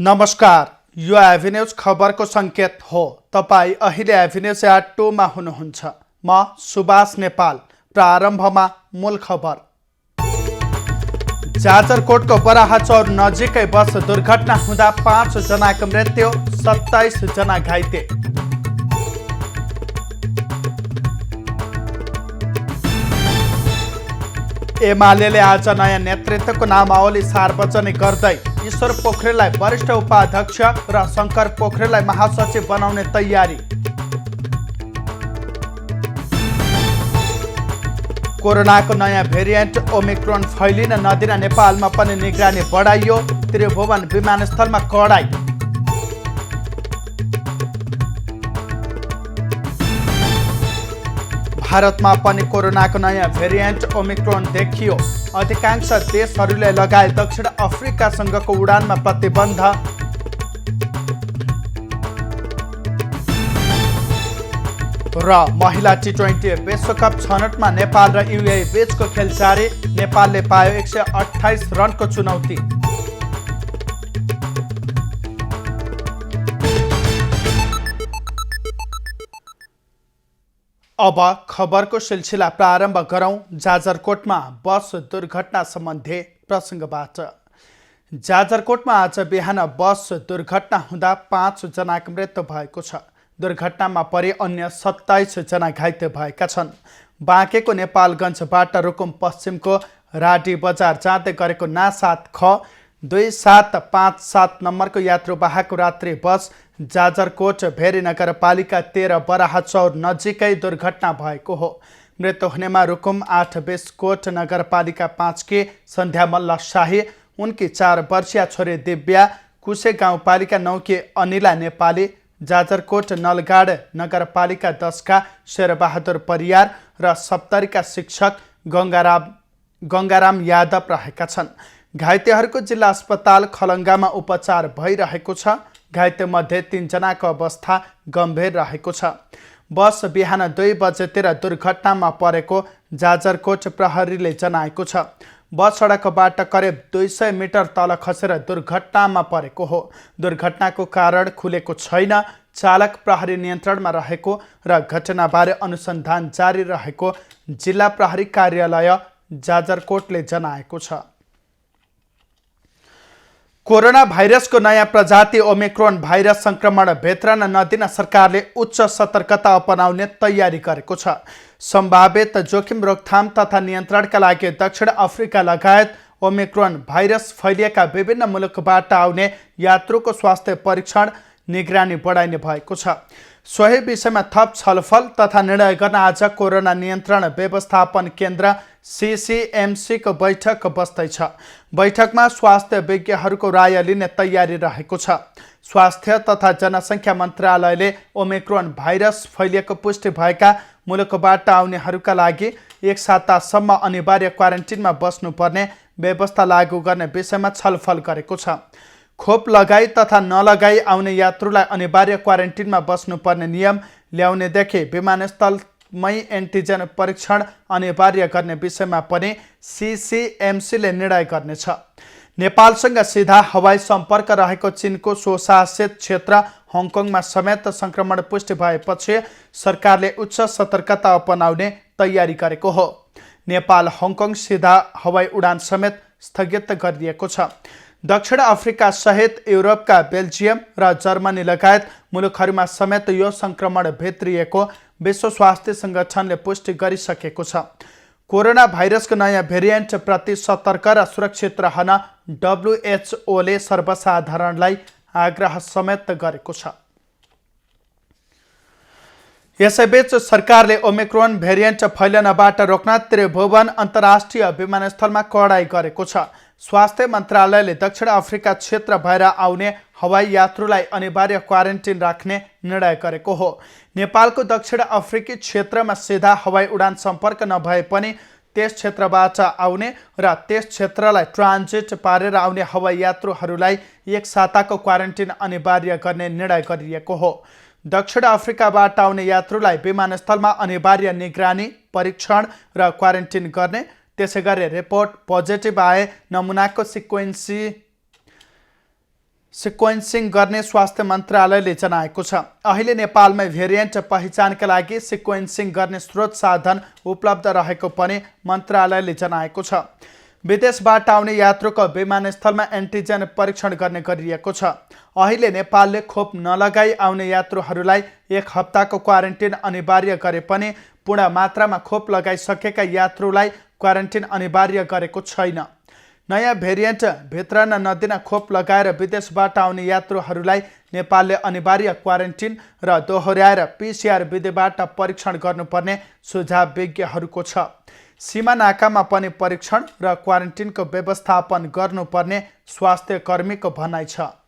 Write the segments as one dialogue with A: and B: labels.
A: नमस्कार, यो एभिन्यूज खबरको सङ्केत हो। तपाईँ अहिले एभिन्यूज या 2 मा हुनुहुन्छ। म सुभाष नेपाल। प्रारम्भमा मूल खबर। जाजरकोटको बराहचौर नजिकै बस दुर्घटना हुँदा 5 जनाको मृत्यु, 27 जना घाइते। एमाले आज नयाँ नेतृत्वको नामावली सार्वजनिक गर्दै ईश्वर पोखरेललाई वरिष्ठ उपाध्यक्ष र शङ्कर पोखरेललाई महासचिव बनाउने तयारी। कोरोनाको नयाँ भेरिएन्ट ओमिक्रोन फैलिन नदिन नेपालमा पनि निगरानी बढाइयो, त्रिभुवन विमानस्थलमा कडाई। भारतमा पनि कोरोनाको नयाँ भेरिएन्ट ओमिक्रोन देखियो। अधिकांश देशहरूले लगाए दक्षिण अफ्रिकासँगको उडानमा प्रतिबन्ध। र महिला T20 विश्वकप छनौटमा नेपाल र युएई बीचको खेल जारी। नेपालले पायो 128 रनको चुनौती। अब खबरको सिलसिला प्रारम्भ गरौँ। जाजरकोटमा बस दुर्घटना सम्बन्धी प्रसङ्गबाट। जाजरकोटमा आज बिहान बस दुर्घटना हुँदा 5 जनाको मृत्यु भएको छ। दुर्घटनामा परि अन्य 27 जना घाइते भएका छन्। बाँकेको नेपालगञ्जबाट रुकुम पश्चिमको राडी बजार जाँदै गरेको ना 7 ख 2757 नम्बरको यात्रुवाहक रात्रि बस जाजरकोट भेरी नगरपालिका 13 बराहचौर नजिकै दुर्घटना भएको हो। मृत्यु हुनेमा रुकुम 8 कोट नगरपालिका 5 की सन्ध्या मल्ल शाही, उनकी 4 वर्षीय छोरी दिव्या, कुसे गाउँपालिका 9 की अनिला नेपाली, जाजरकोट नलगाड नगरपालिका 10 का शेरबहादुर परियार र सप्तरीका शिक्षक गङ्गाराम यादव रहेका छन्। घाइतेहरूको जिल्ला अस्पताल खलङ्गामा उपचार भइरहेको छ। घाइतेमध्ये 3 जनाको अवस्था गम्भीर रहेको छ। बस बिहान 2 बजेतिर दुर्घटनामा परेको जाजरकोट प्रहरीले जनाएको छ। बस सडकबाट करिब 200 मिटर तल खसेर दुर्घटनामा परेको हो। दुर्घटनाको कारण खुलेको छैन। चालक प्रहरी नियन्त्रणमा रहेको र घटनाबारे अनुसन्धान जारी रहेको जिल्ला प्रहरी कार्यालय जाजरकोटले जनाएको छ। कोरोना भाइरसको नयाँ प्रजाति ओमिक्रोन भाइरस सङ्क्रमण भित्रन नदिन सरकारले उच्च सतर्कता अपनाउने तयारी गरेको छ। सम्भावित जोखिम रोकथाम तथा नियन्त्रणका लागि दक्षिण अफ्रिका लगायत ओमिक्रोन भाइरस फैलिएका विभिन्न मुलुकबाट आउने यात्रुको स्वास्थ्य परीक्षण निगरानी बढाइने भएको छ। सोही विषयमा थप छलफल तथा निर्णय गर्न आज कोरोना नियन्त्रण व्यवस्थापन केन्द्र CCMC को बैठक बस्दैछ। बैठकमा स्वास्थ्य विज्ञहरूको राय लिने तयारी रहेको छ। स्वास्थ्य तथा जनसङ्ख्या मन्त्रालयले ओमिक्रोन भाइरस फैलिएको पुष्टि भएका मुलुकबाट आउनेहरूका लागि 1 सातासम्म अनिवार्य क्वारेन्टिनमा बस्नुपर्ने व्यवस्था लागू गर्ने विषयमा छलफल गरेको छ। खोप लगाई तथा नलगाई आउने यात्रुलाई अनिवार्य क्वारेन्टिनमा बस्नुपर्ने नियम ल्याउनेदेखि विमानस्थलमै एन्टिजेन परीक्षण अनिवार्य गर्ने विषयमा पनि CCMCले निर्णय गर्नेछ। नेपालसँग सिधा हवाई सम्पर्क रहेको चीनको स्वशासित क्षेत्र हङकङमा समेत सङ्क्रमण पुष्टि भएपछि सरकारले उच्च सतर्कता अपनाउने तयारी गरेको हो। नेपाल हङकङ सिधा हवाई उडान समेत स्थगित गरिएको छ। दक्षिण अफ्रिका सहित युरोपका बेल्जियम र जर्मनी लगायत मुलुकहरूमा समेत यो सङ्क्रमण भित्रिएको विश्व स्वास्थ्य सङ्गठनले पुष्टि गरिसकेको छ। कोरोना भाइरसको नयाँ भेरिएन्ट प्रति सतर्क र सुरक्षित रहन WHOले सर्वसाधारणलाई आग्रह समेत गरेको छ। यसैबीच सरकारले ओमिक्रोन भेरिएन्ट फैलनबाट रोक्न त्रिभुवन अन्तर्राष्ट्रिय विमानस्थलमा कडाई गरेको छ। स्वास्थ्य मन्त्रालयले दक्षिण अफ्रिका क्षेत्र भएर आउने हवाई यात्रुलाई अनिवार्य क्वारेन्टिन राख्ने निर्णय गरेको हो। नेपालको दक्षिण अफ्रिकी क्षेत्रमा सिधा हवाई उडान सम्पर्क नभए पनि त्यस क्षेत्रबाट आउने र त्यस क्षेत्रलाई ट्रान्जिट पारेर आउने हवाई यात्रुहरूलाई 1 साताको क्वारेन्टिन अनिवार्य गर्ने निर्णय गरिएको हो। दक्षिण अफ्रिकाबाट आउने यात्रुलाई विमानस्थलमा अनिवार्य निगरानी, परीक्षण र क्वारेन्टिन गर्ने, त्यसैगरी रिपोर्ट पोजिटिभ आए नमुनाको सिक्वेन्सिङ गर्ने स्वास्थ्य मन्त्रालयले जनाएको छ। अहिले नेपालमै भेरिएन्ट पहिचानका लागि सिक्वेन्सिङ गर्ने स्रोत साधन उपलब्ध रहेको पनि मन्त्रालयले जनाएको छ। विदेशबाट आउने यात्रुको विमानस्थलमा एन्टिजेन परीक्षण गर्ने गरिएको छ। अहिले नेपालले खोप नलगाई आउने यात्रुहरूलाई 1 हप्ताको क्वारेन्टिन अनिवार्य गरे पनि पूर्ण मात्रामा खोप लगाइसकेका यात्रुलाई क्वारेन्टिन अनिवार्य गरेको छैन। नयाँ भेरिएन्ट भित्रन नदिन खोप लगाएर विदेशबाट आउने यात्रुहरूलाई नेपालले अनिवार्य क्वारेन्टिन र दोहोर्याएर PCR विधिबाट परीक्षण गर्नुपर्ने सुझाव विज्ञहरूको छ। सीमा नाकामा पनि परीक्षण र क्वारेन्टिनको व्यवस्थापन गर्नुपर्ने स्वास्थ्य कर्मीको भनाइ छ।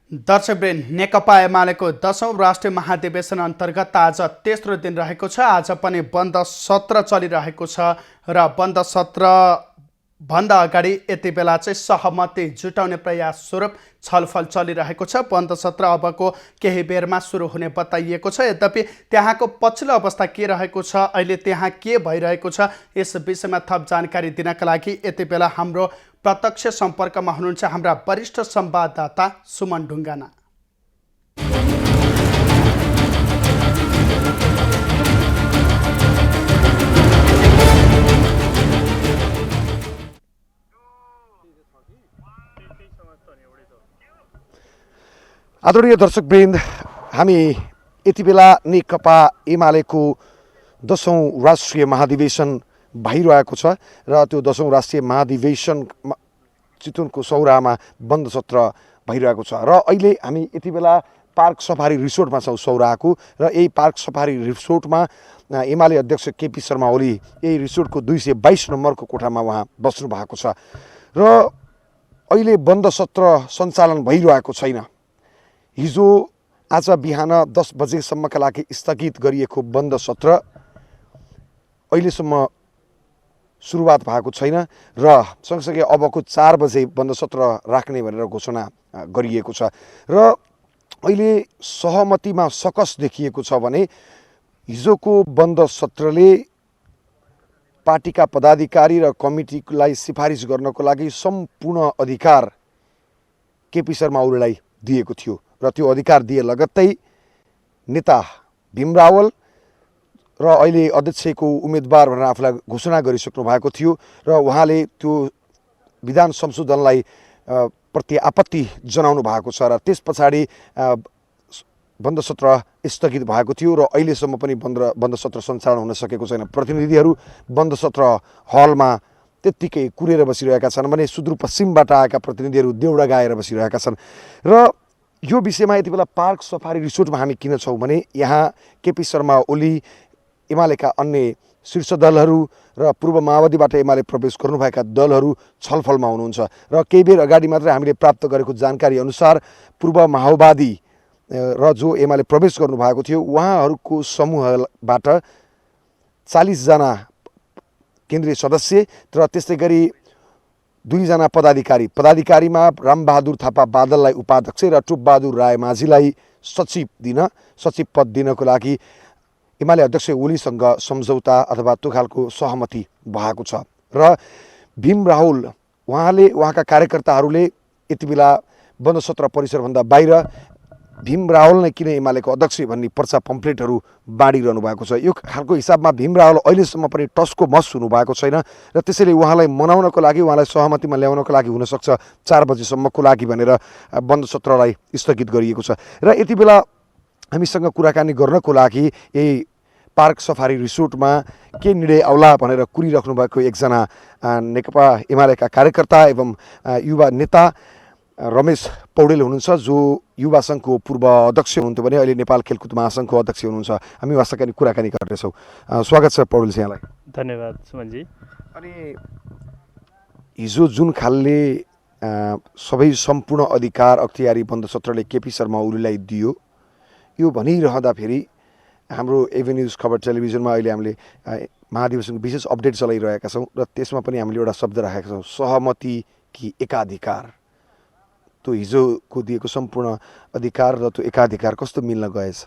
A: दर्शकवृन्द, नेकपा एमालेको 10औं राष्ट्रिय महाधिवेशन अन्तर्गत आज तेस्रो दिन रहेको छ। आज पनि बन्द सत्र चलिरहेको छ र बन्द सत्रभन्दा अगाडि यति बेला चाहिँ सहमति जुटाउने प्रयास स्वरूप छलफल चलिरहेको छ। बन्द सत्र अबको केही बेरमा सुरु हुने बताइएको छ। यद्यपि त्यहाँको पछिल्लो अवस्था के रहेको छ, अहिले त्यहाँ के भइरहेको छ, यस विषयमा थप जानकारी दिनका लागि यति बेला हाम्रो प्रत्यक्ष सम्पर्कमा हुनुहुन्छ हाम्रा वरिष्ठ संवाददाता सुमन ढुङ्गाना।
B: आदरणीय दर्शकवृन्द, हामी यति बेला नेकपा एमालेको 10औं राष्ट्रिय महाधिवेशन भइरहेको छ र त्यो 10औं राष्ट्रिय महाधिवेशन चितवनको सौरामा बन्द सत्र भइरहेको छ र अहिले हामी यति बेला पार्क सफारी रिसोर्टमा छौँ सौराको र यही पार्क सफारी रिसोर्टमा एमाले अध्यक्ष केपी शर्मा ओली यही रिसोर्टको 222 नम्बरको कोठामा उहाँ बस्नु भएको छ र अहिले बन्द सत्र सञ्चालन भइरहेको छैन। हिजो आज बिहान 10 बजेसम्मका लागि स्थगित गरिएको बन्द सत्र अहिलेसम्म सुरुवात भएको छैन र सँगसँगै अबको 4 बजे बन्द सत्र राख्ने भनेर घोषणा गरिएको छ र अहिले सहमतिमा सकस देखिएको छ भने हिजोको बन्द सत्रले पार्टीका पदाधिकारी र कमिटीलाई सिफारिस गर्नको लागि सम्पूर्ण अधिकार केपी शर्मा ओलीलाई दिएको थियो र त्यो अधिकार दिए लगत्तै नेता भीम रावल र अहिले अध्यक्षको उम्मेदवार भनेर आफूलाई घोषणा गरिसक्नु भएको थियो र उहाँले त्यो विधान संशोधनलाई प्रति आपत्ति जनाउनु भएको छ र त्यस पछाडि बन्द सत्र स्थगित भएको थियो र अहिलेसम्म पनि बन्द सत्र सञ्चालन हुन सकेको छैन। प्रतिनिधिहरू बन्द सत्र हलमा त्यत्तिकै कुरेर बसिरहेका छन् भने सुदूरपश्चिमबाट आएका प्रतिनिधिहरू देउडा गाएर बसिरहेका छन् र यो विषयमा यति बेला पार्क सफारी रिसोर्टमा हामी किन छौँ भने यहाँ केपी शर्मा ओली एमालेका अन्य शीर्ष दलहरू र पूर्व माओवादीबाट एमाले प्रवेश गर्नुभएका दलहरू छलफलमा हुनुहुन्छ र केही बेर अगाडि मात्रै हामीले प्राप्त गरेको जानकारी अनुसार पूर्व माओवादी र जो एमाले प्रवेश गर्नुभएको थियो उहाँहरूको समूहबाट 40 जना केन्द्रीय सदस्य र त्यस्तै गरी 2 जना पदाधिकारीमा रामबहादुर थापा बादललाई उपाध्यक्ष र टोपबहादुर राय माझीलाई सचिव पद दिनको लागि एमाले अध्यक्ष ओलीसँग सम्झौता अथवा त्यो खालको सहमति भएको छ र भीम रावल उहाँका कार्यकर्ताहरूले यति बेला बन्द सत्र परिसरभन्दा बाहिर भीम रावल नै किन एमालेको अध्यक्ष भन्ने पर्चा पम्फलेटहरू बाँडिरहनु भएको छ। यो खालको हिसाबमा भीम रावल अहिलेसम्म पनि टसको मस हुनुभएको छैन र त्यसैले उहाँलाई मनाउनको लागि उहाँलाई सहमतिमा ल्याउनको लागि हुनसक्छ 4 बजेसम्मको लागि भनेर बन्द सत्रलाई स्थगित गरिएको छ र यति बेला हामीसँग कुराकानी गर्नको लागि यही पार्क सफारी रिसोर्टमा के निर्णय आउला भनेर कुरिराख्नु भएको एकजना नेकपा एमालेका कार्यकर्ता एवं युवा नेता रमेश पौडेल हुनुहुन्छ जो युवा सङ्घको पूर्व अध्यक्ष हुनुहुन्थ्यो भने अहिले नेपाल खेलकुद महासङ्घको अध्यक्ष हुनुहुन्छ। हामी वास्तवमा कुराकानी गर्दैछौँ। स्वागत छ पौडेल जी यहाँलाई।
C: धन्यवाद सुमनजी।
B: अनि हिजो जुन खालले सबै सम्पूर्ण अधिकार अख्तियारी बन्द सत्रले केपी शर्मा ओलीलाई दियो यो भनिरहँदा फेरि हाम्रो एभेन्यूज खबर टेलिभिजनमा अहिले हामीले महाधिवेशनको विशेष अपडेट चलाइरहेका छौँ र त्यसमा पनि हामीले एउटा शब्द राखेका छौँ, सहमति कि एकाधिकार। त्यो हिजोको दिएको सम्पूर्ण अधिकार र त्यो एकाधिकार कस्तो मिल्न गएछ?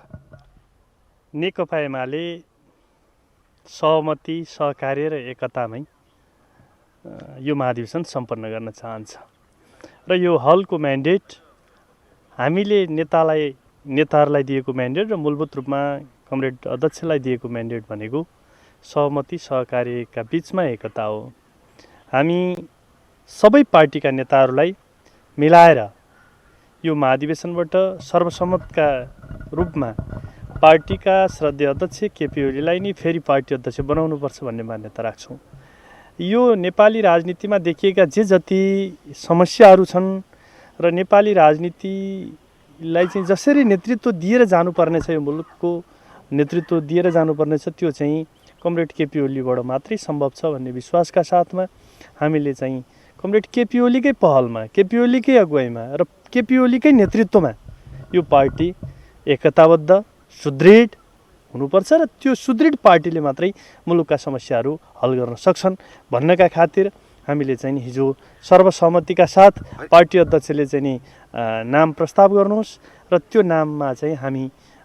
C: नेकपा एमाले सहमति, सहकार्य र एकतामै यो महाधिवेशन सम्पन्न गर्न चाहन्छ र यो हलको म्यान्डेट हामीले नेताहरूलाई दिएको म्यान्डेट र मूलभूत रूपमा कमरेड अध्यक्षलाई दिएको म्यान्डेट भनेको सहमति सहकार्यका बिचमा एकता हो। हामी सबै पार्टीका नेताहरूलाई मिलाएर यो महाधिवेशनबाट सर्वसम्मतका रूपमा पार्टीका श्रद्धेय अध्यक्ष केपी ओलीलाई नै फेरि पार्टी अध्यक्ष बनाउनुपर्छ भन्ने मान्यता राख्छौँ। यो नेपाली राजनीतिमा देखिएका जे जति समस्याहरू छन् र नेपाली राजनीतिलाई चाहिँ जसरी नेतृत्व दिएर जानुपर्नेछ, यो मुलुकको नेतृत्व दिएर जानुपर्नेछ, त्यो चाहिँ कमरेड केपी ओलीबाट मात्रै सम्भव छ भन्ने विश्वासका साथमा हामीले चाहिँ कमरेड केपी ओलीकै पहलमा, केपी ओलीकै अगुवाईमा र केपी ओलीकै नेतृत्वमा यो पार्टी एकताबद्ध, सुदृढ हुनुपर्छ र त्यो सुदृढ पार्टीले मात्रै मुलुकका समस्याहरू हल गर्न सक्छन् भन्नका खातिर हामीले चाहिँ हिजो सर्वसम्मतिका साथ पार्टी अध्यक्षले चाहिँ नि नाम प्रस्ताव गर्नुहोस् र त्यो नाममा चाहिँ हामी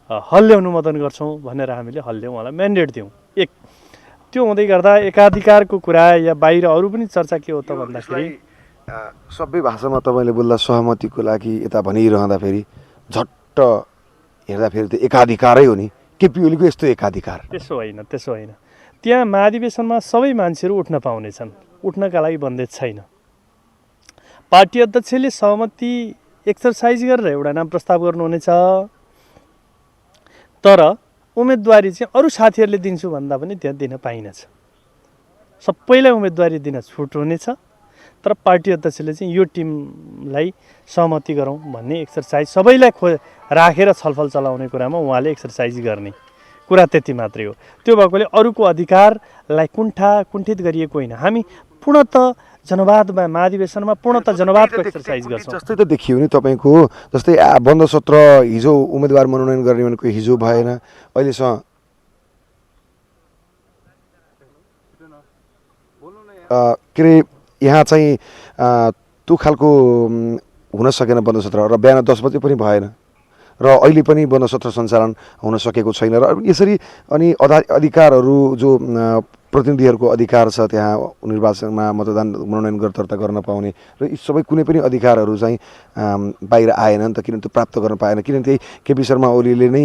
C: हलले अनुमोदन गर्छौँ भनेर हामीले हलले उहाँलाई म्यान्डेट दियौँ। एक त्यो हुँदै गर्दा एकाधिकारको कुरा या बाहिर अरू पनि चर्चा के हो त भन्दाखेरि
B: सबै भाषामा तपाईँले बोल्दा सहमतिको लागि यता भनिरहँदाखेरि झट्ट हेर्दाखेरि त एकाधिकारै हो नि, केपी ओलीको यस्तो एकाधिकार?
C: त्यसो होइन। त्यहाँ महाधिवेशनमा सबै मान्छेहरू उठ्न पाउनेछन्, उठ्नका लागि बन्देज छैन। पार्टी अध्यक्षले सहमति एक्सर्साइज गरेर एउटा नाम प्रस्ताव गर्नुहुनेछ, तर उम्मेदवारी चाहिँ अरू साथीहरूले दिन्छु भन्दा पनि त्यहाँ दिन पाइनेछ। सबैलाई उम्मेदवारी दिन छुट हुनेछ, तर पार्टी अध्यक्षले चाहिँ यो टिमलाई सहमति गरौँ भन्ने एक्सर्साइज सबैलाई राखेर छलफल चलाउने कुरामा उहाँले एक्सर्साइज गर्ने कुरा त्यति मात्रै हो। त्यो भएकोले अरूको अधिकारलाई कुण्ठित गरिएको होइन। हामी पूर्णतः जनवादमा महाधिवेशनमा पूर्णतः जनवादको एक्सर्साइज गर्छौँ।
B: जस्तै त देखियो नि तपाईँको, जस्तै बन्द सत्र हिजो उम्मेदवार मनोनयन गर्ने भनेको हिजो भएन, अहिलेसम्म के अरे यहाँ चाहिँ त्यो खालको हुन सकेन बन्द सत्र र बिहान 10 बजे पनि भएन र अहिले पनि बन्द सत्र सञ्चालन हुन सकेको छैन र यसरी अनि अधिकारहरू जो प्रतिनिधिहरूको अधिकार छ त्यहाँ निर्वाचनमा मतदान मनोनयन दर्ता गर्न पाउने र यी सबै कुनै पनि अधिकारहरू चाहिँ बाहिर आएन नि त, किनभने त्यो प्राप्त गर्न पाएन। किनभने त्यही केपी शर्मा ओलीले नै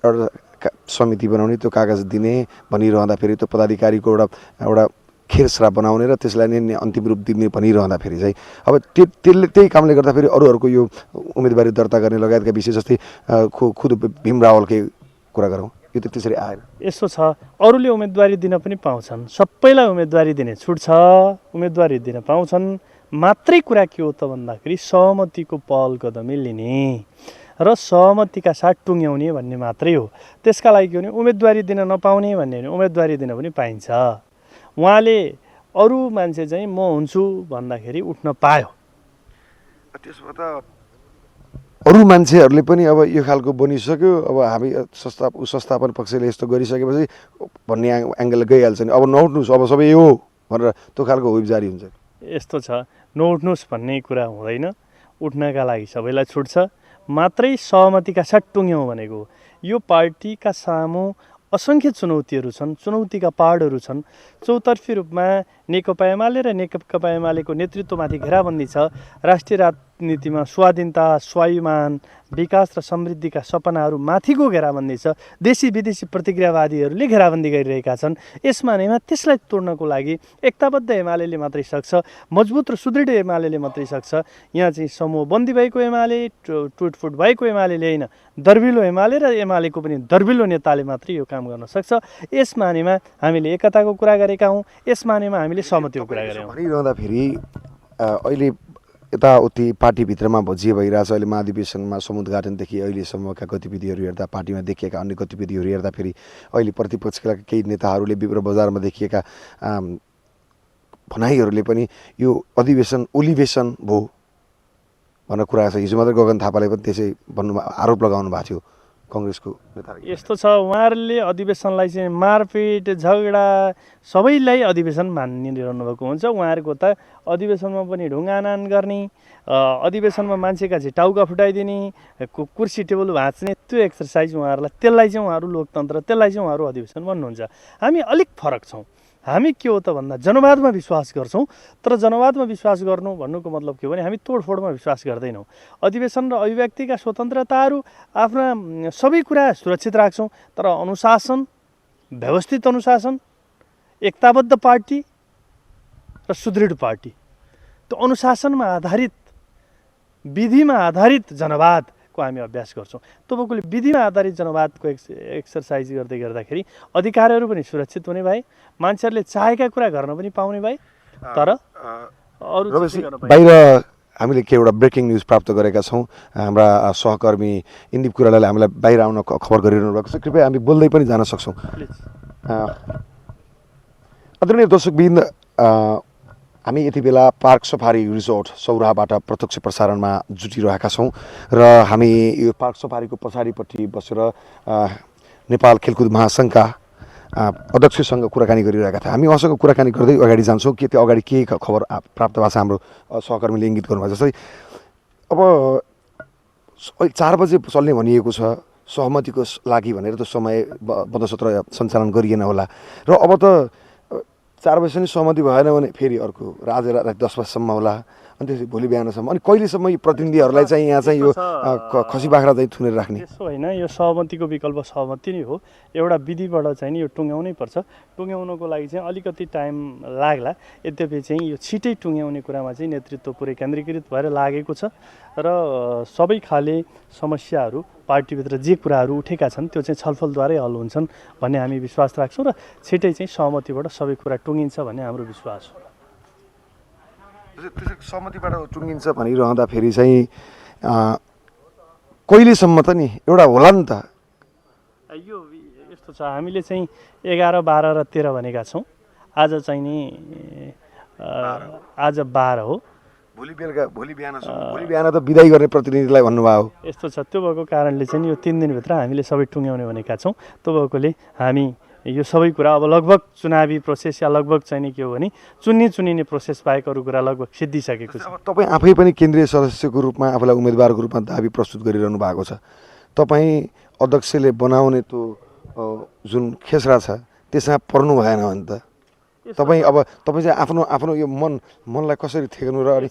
B: एउटा समिति बनाउने, त्यो कागज दिने भनिरहँदाखेरि त्यो पदाधिकारीको एउटा खेरसरा बनाउने र त्यसलाई नै अन्तिम रूप दिने भनिरहँदाखेरि चाहिँ अब त्यही कामले गर्दाखेरि अरूहरूको यो उम्मेदवारी दर्ता गर्ने लगायतका विषय जस्तै खुद भीम रावलकै कुरा गरौँ, यो त त्यसरी आएन।
C: यस्तो छ, अरूले उम्मेदवारी दिन पनि पाउँछन्, सबैलाई उम्मेदवारी दिने छुट छ, उम्मेदवारी दिन पाउँछन्। मात्रै कुरा के हो त भन्दाखेरि सहमतिको पहल कदमी लिने र सहमतिका साथ टुङ्ग्याउने भन्ने मात्रै हो। त्यसका लागि के भने उम्मेदवारी दिन नपाउने भन्ने होइन, उम्मेदवारी दिन पनि पाइन्छ। उहाँले अरू मान्छे चाहिँ म हुन्छु भन्दाखेरि उठ्न पायो।
B: त्यसमा त अरू मान्छेहरूले पनि अब यो खालको बनिसक्यो, अब हामी संस्थापन पक्षले यस्तो गरिसकेपछि भन्ने एङ्गल गइहाल्छ नि, अब नउठ्नुहोस् अब सबै यो भनेर त्यो खालको हुइप जारी हुन्छ।
C: यस्तो छ, नउठ्नुहोस् भन्ने कुरा हुँदैन, उठ्नका लागि सबैलाई छुट छ। मात्रै सहमतिका साथ टुङ्ग्यौँ भनेको यो पार्टीका सामु असङ्ख्य चुनौतीहरू छन्, चुनौतीका पहाडहरू छन्। चौतर्फी रूपमा नेकपा एमाले र नेकपा एमालेको नेतृत्वमाथि घेराबन्दी छ। राष्ट्रिय राजनीतिमा स्वाधीनता, स्वाभिमान, विकास र समृद्धिका सपनाहरू माथिको घेराबन्दी छ। देशी विदेशी प्रतिक्रियावादीहरूले घेराबन्दी गरिरहेका छन्। यसमा नैमा त्यसलाई तोड्नको लागि एकताबद्ध एमाले मात्रै सक्छ, मजबुत र सुदृढ एमाले मात्रै सक्छ। यहाँ चाहिँ समूहबन्दी भएको एमाले, टुटफुट भएको एमाले होइन, दर्बिलो एमाले र एमालेको पनि दर्बिलो नेताले मात्रै यो काम गर्न सक्छ। यस मानेमा हामीले एकताको कुरा गरेका हौँ, यस मानेमा हामीले सहमतिको कुरा गरेका हौँ।
B: भनिरहँदाखेरि अहिले यताउति पार्टीभित्रमा भजिए भइरहेछ। अहिले महाधिवेशनमा समुद्घाटनदेखि अहिलेसम्मका गतिविधिहरू हेर्दा, पार्टीमा देखिएका अन्य गतिविधिहरू हेर्दाखेरि अहिले प्रतिपक्षका केही नेताहरूले विप्र बजारमा देखिएका भनाइहरूले पनि यो अधिवेशन ओलीवेशन भयो भन्ने कुरा छ। हिजो मात्रै गगन थापाले पनि त्यसै आरोप लगाउनु भएको थियो कङ्ग्रेसको नेता?
C: यस्तो छ, उहाँहरूले अधिवेशनलाई चाहिँ मारपिट झगडा सबैलाई अधिवेशन मानिरहनु भएको हुन्छ। उहाँहरूको त अधिवेशनमा पनि ढुङ्गानान गर्ने, अधिवेशनमा मान्छेका चाहिँ टाउका फुटाइदिने, कुर्सी टेबल भाँच्ने, त्यो एक्सर्साइज उहाँहरूलाई, त्यसलाई चाहिँ उहाँहरू लोकतन्त्र, त्यसलाई चाहिँ उहाँहरू अधिवेशन भन्नुहुन्छ। हामी अलिक फरक छौँ। हामी के हो त भन्दा जनवादमा विश्वास गर्छौँ, तर जनवादमा विश्वास गर्नु भन्नुको मतलब के हो भने हामी तोडफोडमा विश्वास गर्दैनौँ। अधिवेशन र अभिव्यक्तिका स्वतन्त्रताहरू आफ्ना सबै कुरा सुरक्षित राख्छौँ, तर अनुशासन, व्यवस्थित अनुशासन, एकताबद्ध पार्टी र सुदृढ पार्टी, त्यो अनुशासनमा आधारित, विधिमा आधारित जनवादको हामी अभ्यास गर्छौँ। तपाईँकोले विधिमा आधारित जनवादको एक्सर्साइज गर्दै गर्दाखेरि अधिकारहरू पनि सुरक्षित हुने भए, मान्छेहरूले चाहेका कुरा गर्न पनि पाउने भए, तर अरू
B: बाहिर हामीले के एउटा ब्रेकिङ न्युज प्राप्त गरेका छौँ। हाम्रा सहकर्मी इन्दिप कुरालाले हामीलाई बाहिर आउन खबर गरिरहनु भएको छ। कृपया हामी बोल्दै पनि जान सक्छौँ। आदरणीय दर्शकवृन्द, हामी यति बेला पार्क सफारी रिजोर्ट सौराहाबाट प्रत्यक्ष प्रसारणमा जुटिरहेका छौँ र हामी यो पार्क सफारीको पछाडिपट्टि बसेर नेपाल खेलकुद महासङ्घका अध्यक्षसँग कुराकानी गरिरहेका थियौँ। हामी उहाँसँग कुराकानी गर्दै अगाडि जान्छौँ कि त्यो अगाडि के खबर प्राप्त भएको छ हाम्रो सहकर्मीले इङ्गित गर्नुभएको जस्तै अब 4 बजे चल्ने भनिएको छ, सहमतिको लागि भनेर त समय बन्दसत्र सञ्चालन गरिएन होला र अब त 4 बजीसम्म सहमति भएन भने फेरि अर्को आज राति 10 बजीसम्म होला, अनि त्यसपछि भोलि बिहानसम्म। अनि कहिलेसम्म यी प्रतिनिधिहरूलाई चाहिँ यहाँ चाहिँ यो खसी बाख्रा चाहिँ थुनेर राख्ने?
C: त्यसो होइन, यो सहमतिको विकल्प सहमति नै हो। एउटा विधिबाट चाहिँ नि यो टुङ्ग्याउनै पर्छ। टुङ्ग्याउनको लागि चाहिँ अलिकति टाइम लाग्ला, यद्यपि चाहिँ यो छिटै टुङ्ग्याउने कुरामा चाहिँ नेतृत्व पुरै केन्द्रीकृत भएर लागेको छ र सबै खाले समस्याहरू पार्टीभित्र जे कुराहरू उठेका छन् त्यो चाहिँ छलफलद्वारै हल हुन्छन् भन्ने हामी विश्वास राख्छौँ र छिटै चाहिँ सहमतिबाट सबै कुरा टुङ्गिन्छ भन्ने हाम्रो विश्वास हो।
B: सहमतिबाट टुङ्गिन्छ भनिरहँदाखेरि चाहिँ कहिलेसम्म त नि एउटा होला नि त?
C: यो यस्तो छ, हामीले चाहिँ 11, 12 र 13 भनेका छौँ। आज चाहिँ नि आज 12 हो।
B: भोलि बिहान त बिदाई गर्ने प्रतिनिधिलाई भन्नुभयो।
C: यस्तो छ, त्यो भएको कारणले चाहिँ यो 3 दिनभित्र हामीले सबै टुङ्ग्याउने भनेका छौँ। त्यो भएकोले हामी यो सबै कुरा अब लगभग चुनावी प्रोसेस या लगभग चाहिँ नि के हो भने चुनिने प्रोसेस बाहेक अरू कुरा लगभग सिद्धिसकेको छ।
B: तपाईँ आफै पनि केन्द्रीय सदस्यको रूपमा आफूलाई उम्मेदवारको रूपमा दाबी प्रस्तुत गरिरहनु भएको छ। तपाईँ अध्यक्षले बनाउने त्यो जुन खेसरा छ त्यसमा पर्नु भएन भने त तपाईँ चाहिँ आफ्नो यो मनलाई कसरी थेग्नु र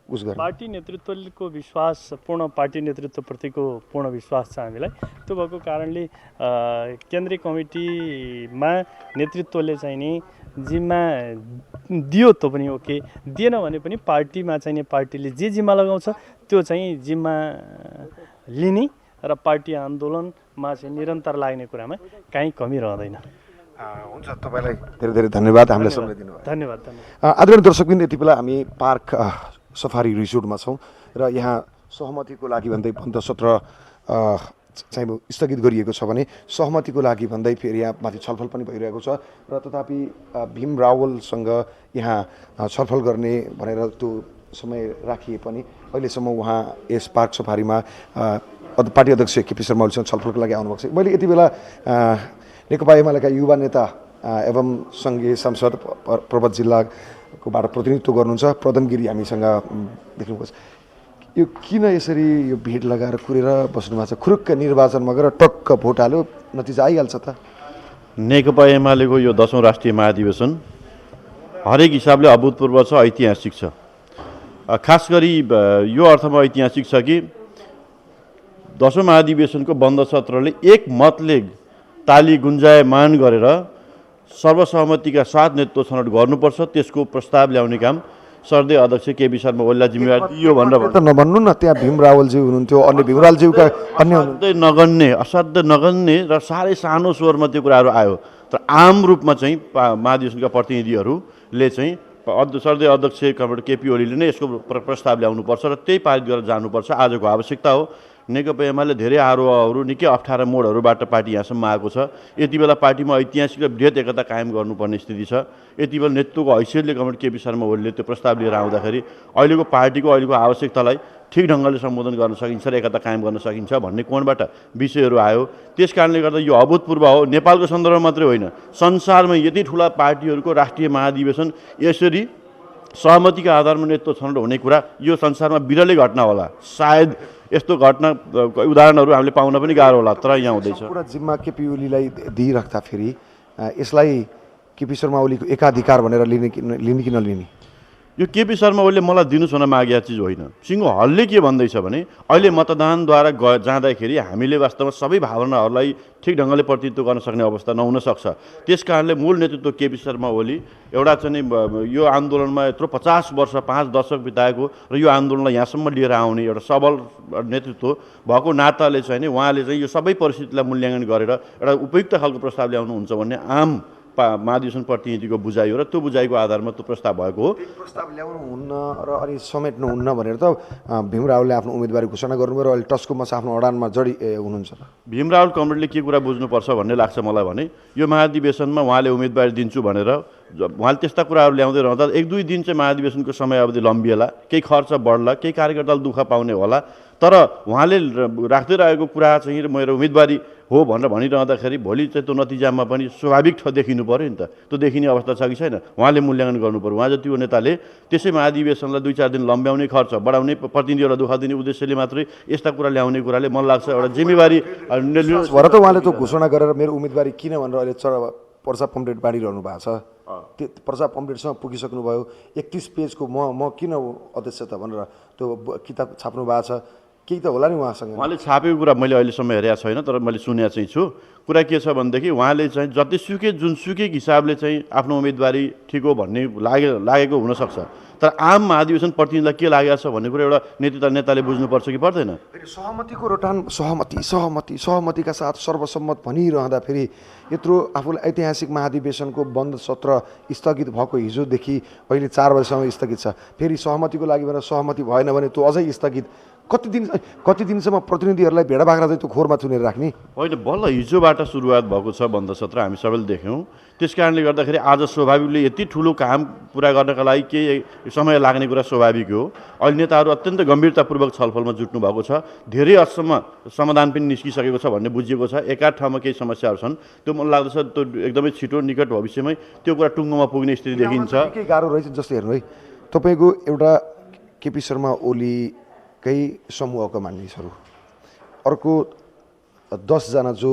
B: उस गर्नु?
C: पार्टी नेतृत्वको विश्वास, पूर्ण पार्टी नेतृत्वप्रतिको पूर्ण विश्वास छ हामीलाई। त्यो भएको कारणले केन्द्रीय कमिटीमा नेतृत्वले चाहिँ नि जिम्मा दियो त पनि ओके, दिएन भने पनि पार्टीमा चाहिँ नि पार्टीले जे जिम्मा लगाउँछ त्यो चाहिँ जिम्मा लिने र पार्टी आन्दोलनमा चाहिँ निरन्तर लाग्ने कुरामा काहीँ कमी रहँदैन।
B: हुन्छ, तपाईँलाई धेरै धेरै धन्यवाद हामीलाई समय दिनुभयो।
C: धन्यवाद।
B: आदरणीय दर्शकवृन्द, यति बेला हामी पार्क सफारी रिजोर्टमा छौँ र यहाँ सहमतिको लागि भन्दै बन्द सत्र चाहिँ स्थगित गरिएको छ भने सहमतिको लागि भन्दै फेरि यहाँ माथि छलफल पनि भइरहेको छ र तथापि भीम रावलसँग यहाँ छलफल गर्ने भनेर त्यो समय राखिए पनि अहिलेसम्म उहाँ यस पार्क सफारीमा पार्टी अध्यक्ष केपी शर्मा ओलीसँग छलफलको लागि आउनुभएको छ। मैले यति बेला नेकपा एमालेका युवा नेता एवं सङ्घीय सांसद पर्वत जिल्लाकोबाट प्रतिनिधित्व गर्नुहुन्छ प्रदम गिरी हामीसँग देख्नुभएको छ। यो किन यसरी यो भिड लगाएर कुरेर बस्नुभएको छ? खुरुक्क निर्वाचनमा गएर टक्क भोट हाल्यो, नतिजा आइहाल्छ त?
D: नेकपा एमालेको यो 10औं राष्ट्रिय महाधिवेशन हरेक हिसाबले अभूतपूर्व छ, ऐतिहासिक छ। खास गरी यो अर्थमा ऐतिहासिक छ कि 10औं महाधिवेशनको बन्द सत्रले एक मतले ताली गुन्जायमान गरेर सर्वसहमतिका साथ नेतृत्व छनौट गर्नुपर्छ, त्यसको प्रस्ताव ल्याउने काम सर्दै अध्यक्ष केपी शर्मा ओलीलाई जिम्मेवार दियो भनेर
B: नभन्नु न। त्यहाँ भीम रावलज्यू हुनुहुन्थ्यो, अन्य भीम रावलज्यूका अन्य
D: असाध्य नगन्ने र साह्रै सानो स्वरमा त्यो कुराहरू आयो। तर आम रूपमा चाहिँ महाधिवेशनका प्रतिनिधिहरूले चाहिँ सर्दै अध्यक्ष केपी ओलीले नै यसको प्रस्ताव ल्याउनुपर्छ र त्यही पारित गरेर जानुपर्छ, आजको आवश्यकता हो। नेकपा एमाले धेरै आरोहहरू निकै अप्ठ्यारा मोडहरूबाट पार्टी यहाँसम्म आएको छ। यति बेला पार्टीमा ऐतिहासिक र बृहत एकता कायम गर्नुपर्ने स्थिति छ। यति बेला नेतृत्वको हैसियतले कमरेड केपी शर्मा ओलीले त्यो प्रस्ताव लिएर आउँदाखेरि अहिलेको पार्टीको अहिलेको आवश्यकतालाई ठिक ढङ्गले सम्बोधन गर्न सकिन्छ र एकता कायम गर्न सकिन्छ भन्ने कोणबाट विषयहरू आयो। त्यस कारणले गर्दा यो अभूतपूर्व हो। नेपालको सन्दर्भमा मात्रै होइन, संसारमा यति ठुला पार्टीहरूको राष्ट्रिय महाधिवेशन यसरी सहमतिका आधारमा नेतृत्व छनौट हुने कुरा यो संसारमा बिरलै घटना होला। सायद यस्तो घटना उदाहरणहरू हामीले पाउन पनि गाह्रो होला, तर यहाँ हुँदैछ।
B: पुरा जिम्मा केपी ओलीलाई दिइराख्दाखेरि यसलाई केपी शर्मा ओलीको एकाधिकार भनेर लिने कि नलिने?
D: यो केपी शर्मा ओलीले मलाई दिनुहोस् भन्न मागेको चिज होइन। सिङ्गो हलले के भन्दैछ भने अहिले मतदानद्वारा जाँदाखेरि हामीले वास्तवमा सबै भावनाहरूलाई ठिक ढङ्गले प्रतिनिधित्व गर्न सक्ने अवस्था नहुन सक्छ। त्यस कारणले मूल नेतृत्व केपी शर्मा ओली एउटा चाहिँ यो आन्दोलनमा यत्रो 50 वर्ष 5 दशक बिताएको र यो आन्दोलनलाई यहाँसम्म लिएर आउने एउटा सबल नेतृत्व भएको नाताले चाहिँ उहाँले चाहिँ यो सबै परिस्थितिलाई मूल्याङ्कन गरेर एउटा उपयुक्त खालको प्रस्ताव ल्याउनुहुन्छ भन्ने आम महाधिवेशन प्रतिनिधिको बुझाइ हो र त्यो बुझाइको आधारमा त्यो प्रस्ताव भएको हो।
B: प्रस्ताव ल्याउनुहुन्न र अलि समेट्नुहुन्न भनेर त भीम रावलले आफ्नो उम्मेदवारी घोषणा गर्नुभयो र अहिले टस्को मस आफ्नो अडानमा जडी हुनुहुन्छ।
D: भीम रावल कमरेडले के कुरा बुझ्नुपर्छ भन्ने लाग्छ मलाई भने यो महाधिवेशनमा उहाँले उम्मेदवारी दिन्छु भनेर उहाँले त्यस्ता कुराहरू ल्याउँदै रहँदा 1-2 दिन चाहिँ महाधिवेशनको समयावधि लम्बिएला, केही खर्च बढ्ला, केही कार्यकर्ताले दुःख पाउने होला, तर उहाँले राख्दै रहेको कुरा चाहिँ मेरो उम्मेदवारी हो भनेर भनिरहँदाखेरि भोलि चाहिँ त्यो नतिजामा पनि स्वाभाविक देखिनु पऱ्यो नि त। त्यो देखिने अवस्था छ कि छैन उहाँले मूल्याङ्कन गर्नु पऱ्यो। उहाँ जति नेताले त्यसै महाधिवेशनलाई 2-4 दिन लम्ब्याउने, खर्च बढाउने, प्रतिनिधिहरूलाई दुःख दिने उद्देश्यले मात्रै यस्ता कुरा ल्याउने कुराले मलाई लाग्छ एउटा जिम्मेवारी
B: भएर त उहाँले त्यो घोषणा गरेर मेरो उम्मेदवारी किन भनेर अहिले पर्चा पम्पलेट बाँडिरहनु भएको छ। त्यो पर्चा पम्पलेटसँग पुगिसक्नुभयो। 31 पेजको म किन अध्यक्ष त भनेर त्यो किताब छाप्नु भएको छ। केही त होला नि उहाँसँग।
D: उहाँले छापेको कुरा मैले अहिलेसम्म हेरेको छैन, तर मैले सुनेको चाहिँ छु। कुरा के छ भनेदेखि उहाँले चाहिँ जतिसुकै जुनसुकै हिसाबले चाहिँ आफ्नो उम्मेदवारी ठिक हो भन्ने लागेको हुनसक्छ, तर आम महाधिवेशन प्रतिनिधिलाई के लागेको छ भन्ने कुरा एउटा नेताले बुझ्नुपर्छ कि पर्दैन?
B: सहमतिको रटान सहमतिका साथ सर्वसम्मत भनिरहँदा फेरि यत्रो आफूलाई ऐतिहासिक महाधिवेशनको बन्द सत्र स्थगित भएको हिजोदेखि अहिले 4 बजीसम्म स्थगित छ। फेरि सहमतिको लागि भनेर सहमति भएन भने त्यो अझै स्थगित। कति दिनसम्म प्रतिनिधिहरूलाई भेडा बाख्रा चाहिँ त्यो खोरमा थुनेर राख्ने?
D: होइन, बल्ल हिजोबाट सुरुवात भएको छ बन्द सत्र, हामी सबैले देख्यौँ। त्यस कारणले गर्दाखेरि आज स्वाभाविकले यति ठुलो काम पुरा गर्नका लागि केही समय लाग्ने कुरा स्वाभाविक हो। अहिले नेताहरू अत्यन्त गम्भीरतापूर्वक छलफलमा जुट्नु भएको छ। धेरै हदसम्म समाधान पनि निस्किसकेको छ भन्ने बुझिएको छ। एकाध ठाउँमा केही समस्याहरू छन्, त्यो मलाई लाग्दछ त्यो एकदमै छिटो निकट भविष्यमै त्यो कुरा टुङ्गोमा पुग्ने स्थिति देखिन्छ।
B: केही गाह्रो रहेछ जस्तो हेर्नु है, तपाईँको एउटा केपी शर्मा ओलीकै समूहका मानिसहरू, अर्को 10 जना जो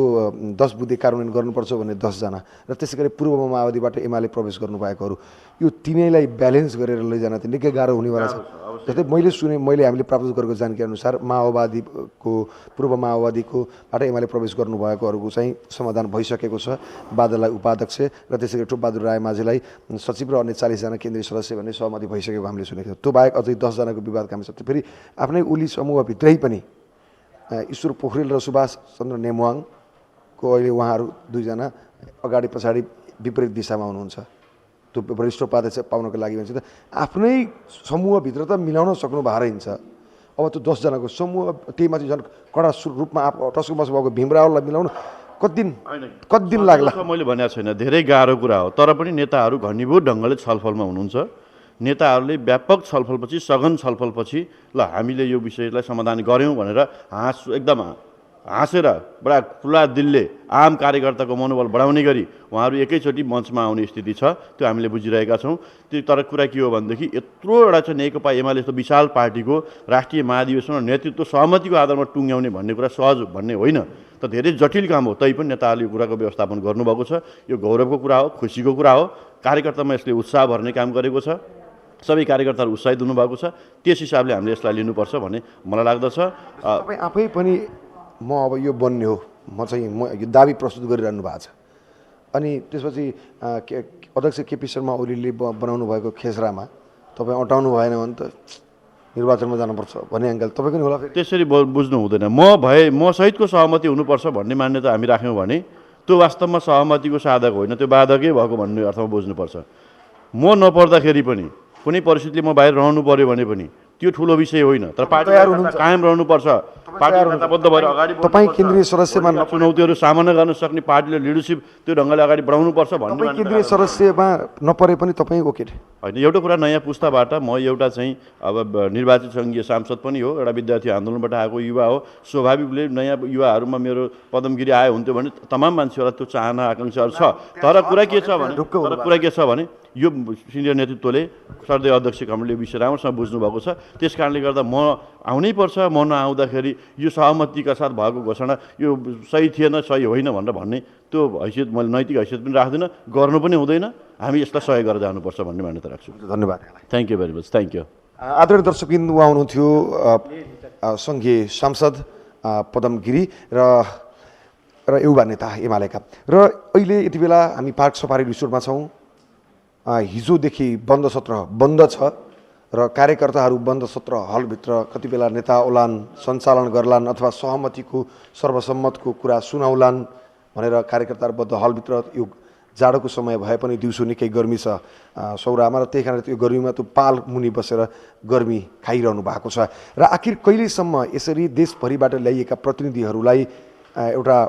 B: 10 बुँदे कार्यान्वयन गर्नुपर्छ भन्ने 10 जना र त्यसै गरी पूर्व माओवादीबाट एमाले प्रवेश गर्नुभएकोहरू, यो तीनैलाई ब्यालेन्स गरेर लैजान त निकै गाह्रो हुनेवाला छ। जस्तै मैले हामीले प्राप्त गरेको जानकारी अनुसार माओवादीको पूर्व माओवादीकोबाट एमाले प्रवेश गर्नुभएकोहरूको चाहिँ समाधान भइसकेको छ। बादललाई उपाध्यक्ष र त्यसै गरी टोपबहादुर राय माझीलाई सचिव र अन्य 40 जना केन्द्रीय सदस्य भन्ने सहमति भइसकेको हामीले सुनेको थियो। त्यो बाहेक अझै 10 जनाको विवाद काम छ। फेरि आफ्नै ओली समूहभित्रै पनि ईश्वर पोखरेल र सुभाष चन्द्र नेमवाङको अहिले उहाँहरू 2 जना अगाडि पछाडि विपरीत दिशामा हुनुहुन्छ। त्यो वरिष्ठ उपाध्यक्ष पाउनको लागि भन्छ त आफ्नै समूहभित्र त मिलाउन सक्नु भएर हिँड्छ। अब त्यो 10 जनाको समूह त्यही माथि झन् कडा रूपमा टस्को मस भएको भीम रावललाई मिलाउनु कति दिन लाग्ला?
D: मैले भनेको छैन, धेरै गाह्रो कुरा हो, तर पनि नेताहरू घनीभूत ढङ्गले छलफलमा हुनुहुन्छ। नेताहरूले व्यापक छलफलपछि, सघन छलफलपछि ल हामीले यो विषयलाई समाधान गऱ्यौँ भनेर एकदम हाँसेर बडा खुला दिलले आम कार्यकर्ताको मनोबल बढाउने गरी उहाँहरू एकैचोटि मञ्चमा आउने स्थिति छ। त्यो हामीले बुझिरहेका छौँ। तर कुरा के हो भनेदेखि यत्रो एउटा चाहिँ नेकपा एमाले जस्तो विशाल पार्टीको राष्ट्रिय महाधिवेशन र नेतृत्व सहमतिको आधारमा टुङ्ग्याउने भन्ने कुरा सहज भन्ने होइन, त धेरै जटिल काम हो। तैपनि नेताहरूले यो कुराको व्यवस्थापन गर्नुभएको छ। यो गौरवको कुरा हो, खुसीको कुरा हो। कार्यकर्तामा यसले उत्साह भर्ने काम गरेको छ। सबै कार्यकर्ताहरू उत्साहित हुनुभएको छ। त्यस हिसाबले हामीले यसलाई लिनुपर्छ भन्ने मलाई लाग्दछ।
B: तपाईँ आफै पनि म अब यो बन्ने हो, म यो दाबी प्रस्तुत गरिरहनु भएको छ। अनि त्यसपछि अध्यक्ष केपी शर्मा ओलीले बनाउनु भएको खेसरामा तपाईँ अटाउनु भएन भने त निर्वाचनमा जानुपर्छ भन्ने एङ्गल तपाईँको नि होला।
D: त्यसरी बुझ्नु हुँदैन। म सहितको सहमति हुनुपर्छ भन्ने मान्यता हामी राख्यौँ भने त्यो वास्तवमा सहमतिको साधक होइन, त्यो बाधकै भएको भन्ने अर्थमा बुझ्नुपर्छ। म नपर्दाखेरि पनि कुनै परिस्थितिले म बाहिर रहनु पर्यो भने पनि त्यो ठुलो विषय होइन, तर पार्टी कायम रहनुपर्छ। पार्टी एकताबद्ध भएर अगाडि
B: तपाईँ केन्द्रीय सदस्यमा
D: चुनौतीहरू सामना गर्न सक्ने पार्टीले लिडरसिप त्यो ढङ्गले अगाडि बढाउनुपर्छ भन्ने
B: तपाईँ केन्द्रीय सदस्यमा नपरे पनि तपाईँ ओके
D: होइन। एउटा कुरा नयाँ पुस्ताबाट म एउटा चाहिँ अब निर्वाचित सङ्घीय सांसद पनि हो, एउटा विद्यार्थी आन्दोलनबाट आएको युवा हो। स्वाभाविकले नयाँ युवाहरूमा मेरो पदमगिरी आयो हुन्थ्यो भने तमाम मान्छेहरूलाई त्यो चाहना आकाङ्क्षाहरू छ। तर कुरा के छ भने यो सिनियर नेतृत्वले सर्दै अध्यक्ष कमलले विषय राम्रोसँग बुझ्नुभएको छ। त्यस कारणले गर्दा म आउनै पर्छ, म नआउँदाखेरि यो सहमतिका साथ भएको घोषणा यो सही थिएन, सही होइन भनेर भन्ने त्यो हैसियत मैले नैतिक हैसियत पनि राख्दिनँ, गर्नु पनि हुँदैन। हामी यसलाई सहयोग गरेर जानुपर्छ भन्ने मान्यता राख्छु।
B: धन्यवाद।
D: Thank you very much. Thank you.
B: आदरणीय दर्शकबिन्दु, उहाँ हुनुहुन्थ्यो सङ्घीय सांसद पदम गिरी र युवा नेता एमालेका। र अहिले यति बेला हामी पार्क सफारी रिसोर्टमा छौँ। हिजोदेखि बन्द सत्र बन्द छ र कार्यकर्ताहरू बन्द सत्र हलभित्र कति बेला नेता ओलान, सञ्चालन गर्लान् अथवा सहमतिको सर्वसम्मतको कुरा सुनाउलान् भनेर कार्यकर्ताहरू बद्ध हलभित्र। यो जाडोको समय भए पनि दिउँसो निकै गर्मी छ सौरामा, र त्यही कारण त्यो गर्मीमा त्यो पाल मुनि बसेर गर्मी खाइरहनु भएको छ। र आखिर कहिलेसम्म यसरी देशभरिबाट ल्याइएका प्रतिनिधिहरूलाई एउटा